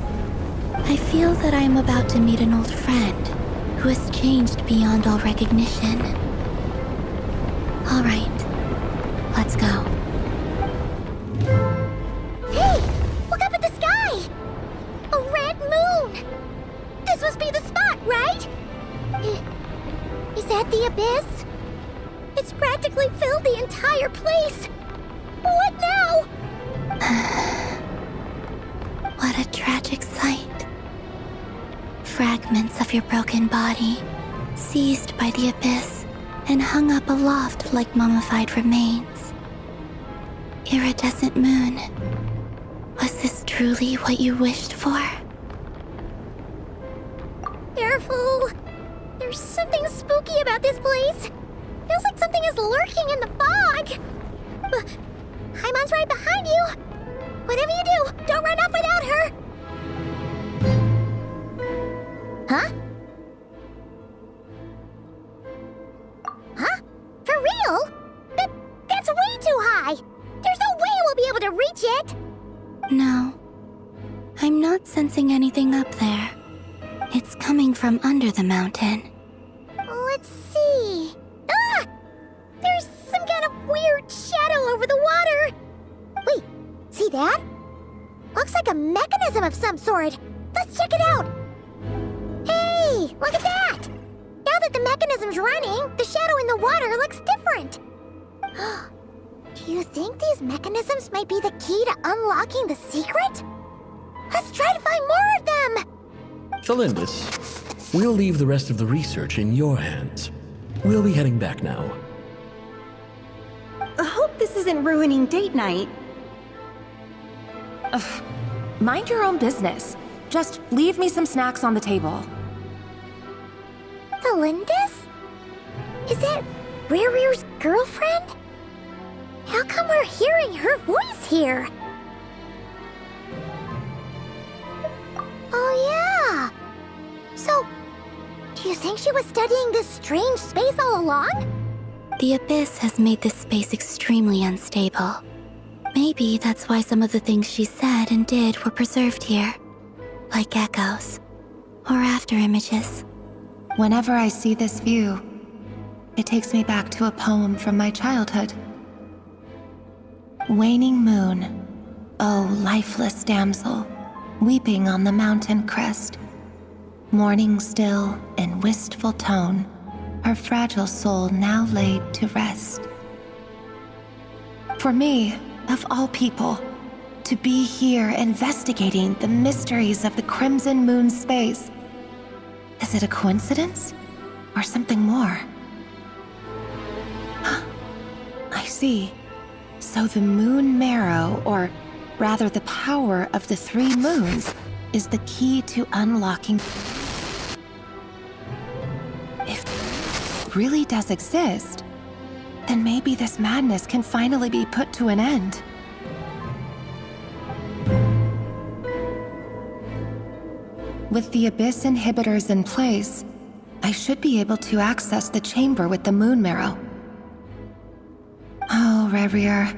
I feel that I am about to meet an old friend who has changed beyond all recognition. All right, let's go. Hey, look up at the sky! A red moon! This must be the spot, right? Is that the abyss? It's practically filled the entire place. What now? What a tragic sight. Fragments of your broken body, seized by the abyss and hung up aloft like mummified remains. Iridescent moon. Was this truly what you wished for? Careful! There's something spooky about this place. Feels like something is lurking in the fog. Haimon's right behind you. Whatever you do, don't run off without her. Huh? Huh? For real? That's way too high. There's no way we'll be able to reach it. No. I'm not sensing anything up there. It's coming from under the mountain. Let's see. Ah! There's some kind of weird shadow over the water. Wait, see that? Looks like a mechanism of some sort. Let's check it out. Hey, look at that! Now that the mechanism's running, the shadow in the water looks different. Do you think these mechanisms might be the key to unlocking the secret? Let's try to find more of them! Felindis, we'll leave the rest of the research in your hands. We'll be heading back now. I hope this isn't ruining date night. Ugh. Mind your own business. Just leave me some snacks on the table. Felindis? Is that Rear's girlfriend? How come we're hearing her voice here? Oh yeah! So, do you think she was studying this strange space all along? The abyss has made this space extremely unstable. Maybe that's why some of the things she said and did were preserved here, like echoes. or after images. Whenever I see this view, it takes me back to a poem from my childhood. Waning moon, oh lifeless damsel, weeping on the mountain crest, mourning still in wistful tone, her fragile soul now laid to rest. For me, of all people, to be here investigating the mysteries of the Crimson Moon space, is it a coincidence or something more? I see. So the moon marrow, or rather the power of the 3 moons, is the key to unlocking. If it really does exist, then maybe this madness can finally be put to an end. With the Abyss inhibitors in place, I should be able to access the chamber with the moon marrow. Oh, Rerir,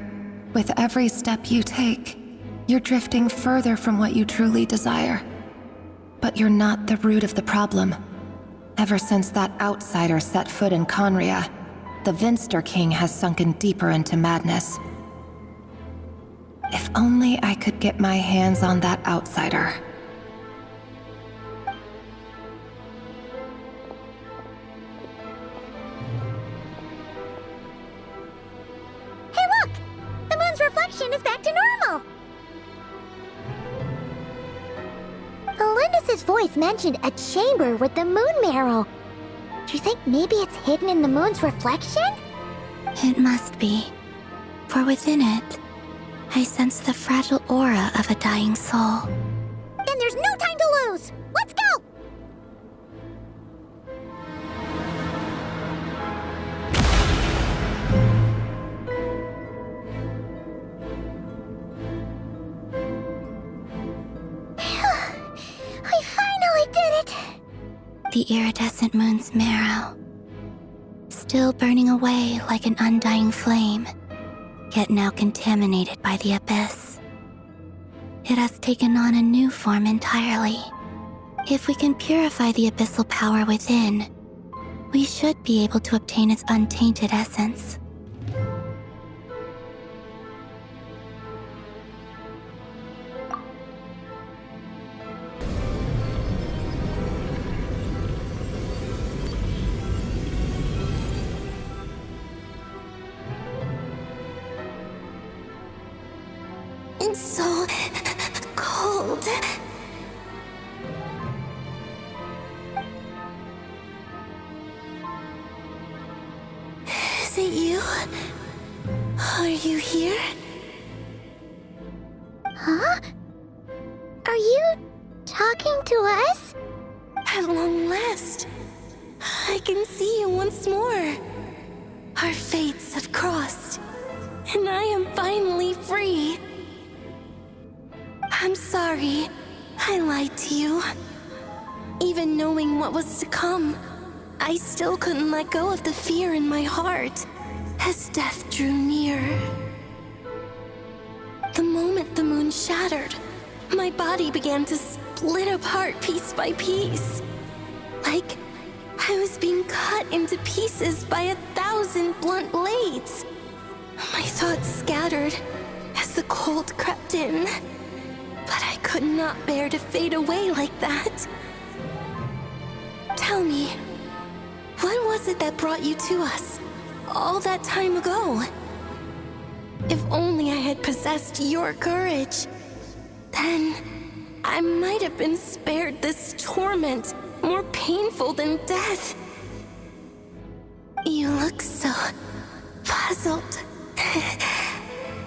with every step you take, you're drifting further from what you truly desire. But you're not the root of the problem. Ever since that outsider set foot in Conria, the Vinster King has sunken deeper into madness. If only I could get my hands on that outsider. Hey look! The moon's reflection is back to normal! Elendis' voice mentioned a chamber with the moon marrow. Do you think maybe it's hidden in the moon's reflection? It must be. For within it, I sense the fragile aura of a dying soul. Then there's no time to lose! Let's go! We finally did it! The iridescent moon's marrow, still burning away like an undying flame, yet now contaminated by the abyss. It has taken on a new form entirely. If we can purify the abyssal power within, we should be able to obtain its untainted essence. It's so cold. Is it you? Are you here? Huh? Are you talking to us? At long last, I can see you once more. Our fates have crossed, and I am finally free. I'm sorry, I lied to you. Even knowing what was to come, I still couldn't let go of the fear in my heart as death drew near. The moment the moon shattered, my body began to split apart piece by piece. Like I was being cut into pieces by 1,000 blunt blades. My thoughts scattered as the cold crept in. But I could not bear to fade away like that. Tell me, what was it that brought you to us all that time ago? If only I had possessed your courage, then I might have been spared this torment more painful than death. You look so puzzled.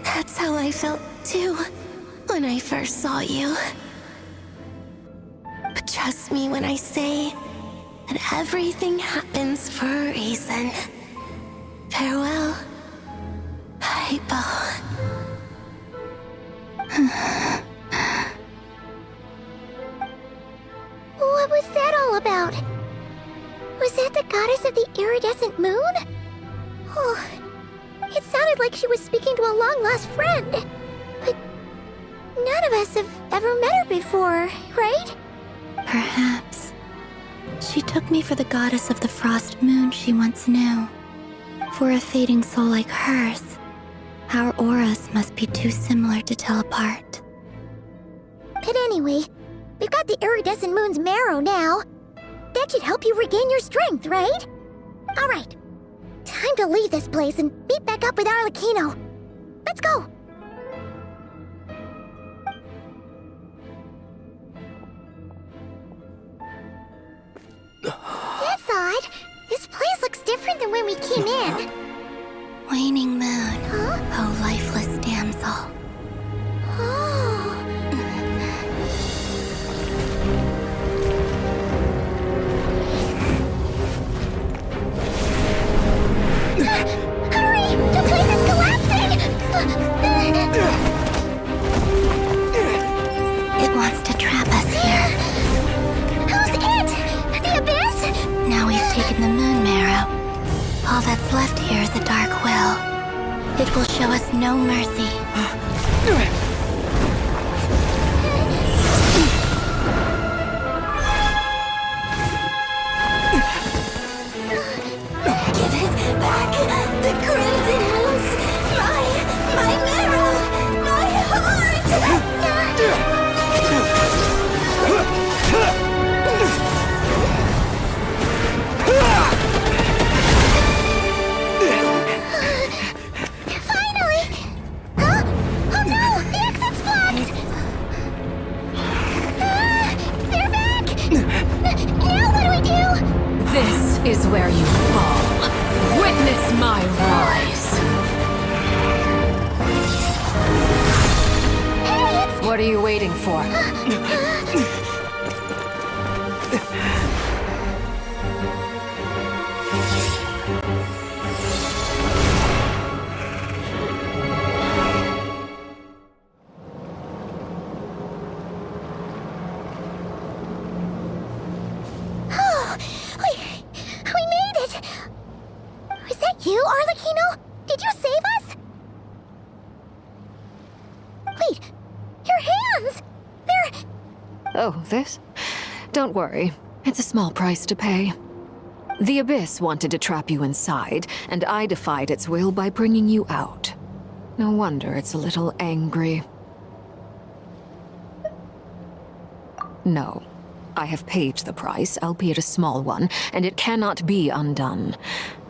That's how I felt too. When I first saw you. But trust me when I say that everything happens for a reason. Farewell, Hypo. What was that all about? Was that the goddess of the iridescent moon? Oh, it sounded like she was speaking to a long-lost friend. But none of us have ever met her before, right? Perhaps. She took me for the goddess of the frost moon she once knew. For a fading soul like hers, our auras must be too similar to tell apart. But anyway, we've got the iridescent moon's marrow now. That should help you regain your strength, right? Alright, time to leave this place and meet back up with Arlecchino. Let's go! That's odd. This place looks different than when we came in. Waning moon, oh lifeless damsel. Oh. Hurry! The place is collapsing! It wants to trap us here. Who's it? The Abyss? Now we've taken the moon marrow. All that's left here is a dark will. It will show us no mercy. Give it back! The crimson moons! My marrow! My heart! Finally! Huh? Oh no! The exit's blocked! They're back! Now what do we do? This is where you fall. Witness my rise. Hey, What are you waiting for? Oh, we made it! Was that you, Arlecchino? Did you save us? Wait, your hands! They're... Oh, this? Don't worry. It's a small price to pay. The Abyss wanted to trap you inside, and I defied its will by bringing you out. No wonder it's a little angry. No. I have paid the price, albeit a small one, and it cannot be undone.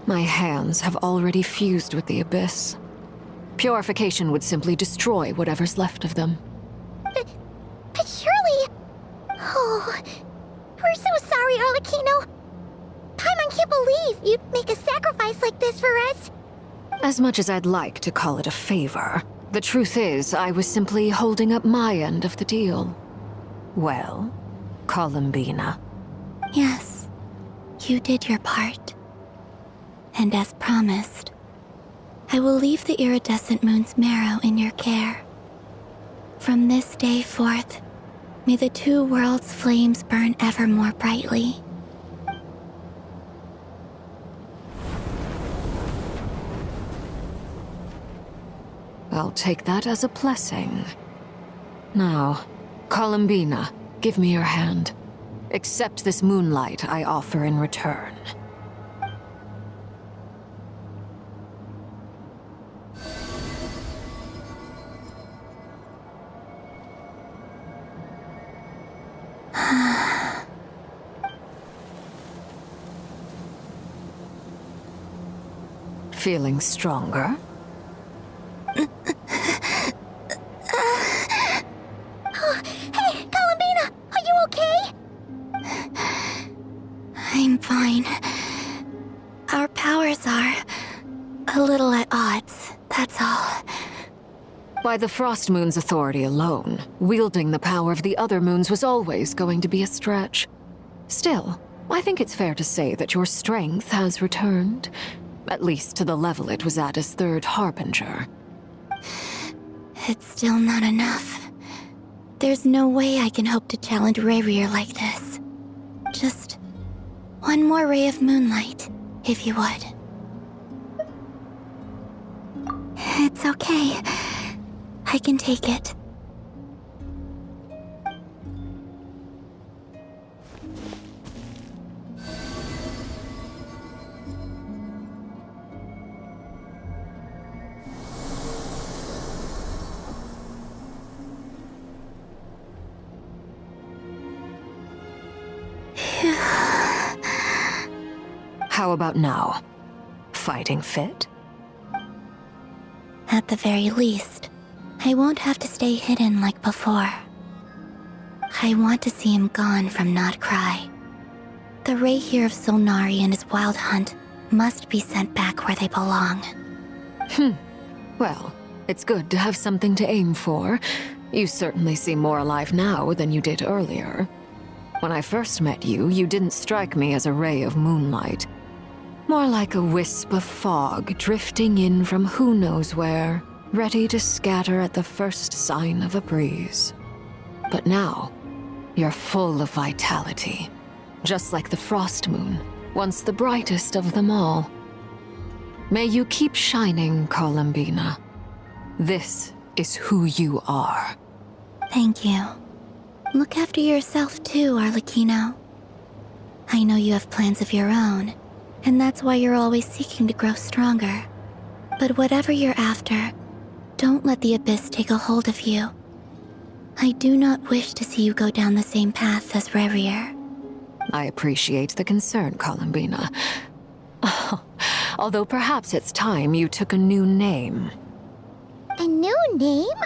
My hands have already fused with the Abyss. Purification would simply destroy whatever's left of them. But surely... Oh, we're so sorry, Arlecchino. Paimon can't believe you'd make a sacrifice like this for us. As much as I'd like to call it a favor, the truth is I was simply holding up my end of the deal. Well, Columbina. Yes, you did your part. And as promised, I will leave the iridescent moon's marrow in your care. From this day forth, may the two worlds' flames burn ever more brightly. I'll take that as a blessing. Now, Columbina, give me your hand. Accept this moonlight I offer in return. Feeling stronger? Hey, Columbina, are you okay? I'm fine. Our powers are a little at odds, that's all. By the Frost Moon's authority alone, wielding the power of the other moons was always going to be a stretch. Still, I think it's fair to say that your strength has returned, at least to the level it was at as Third Harbinger. It's still not enough. There's no way I can hope to challenge Rayrear like this. Just one more ray of moonlight, if you would. It's okay. I can take it. How about now? Fighting fit? At the very least, I won't have to stay hidden like before. I want to see him gone from Not Cry. The Rahier of Solnari and his wild hunt must be sent back where they belong. Well, it's good to have something to aim for. You certainly seem more alive now than you did earlier. When I first met you, you didn't strike me as a ray of moonlight. More like a wisp of fog drifting in from who knows where, ready to scatter at the first sign of a breeze. But now, you're full of vitality. Just like the frost moon, once the brightest of them all. May you keep shining, Columbina. This is who you are. Thank you. Look after yourself too, Arlecchino. I know you have plans of your own, and that's why you're always seeking to grow stronger. But whatever you're after, don't let the Abyss take a hold of you. I do not wish to see you go down the same path as Revier. I appreciate the concern, Columbina. Although perhaps it's time you took a new name. A new name?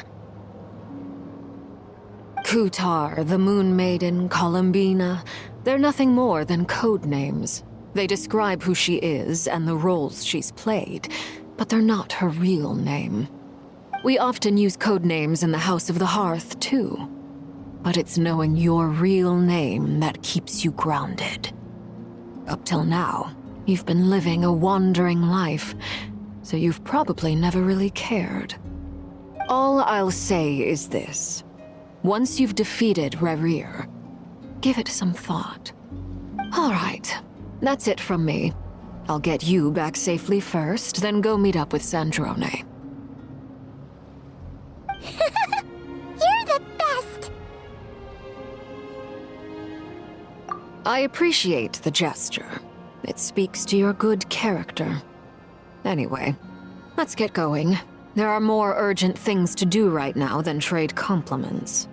Kutar, the Moon Maiden, Columbina, they're nothing more than code names. They describe who she is and the roles she's played, but they're not her real name. We often use code names in the House of the Hearth, too. But it's knowing your real name that keeps you grounded. Up till now, you've been living a wandering life, so you've probably never really cared. All I'll say is this. Once you've defeated Revier, give it some thought. All right, that's it from me. I'll get you back safely first, then go meet up with Sandrone. You're the best! I appreciate the gesture. It speaks to your good character. Anyway, let's get going. There are more urgent things to do right now than trade compliments.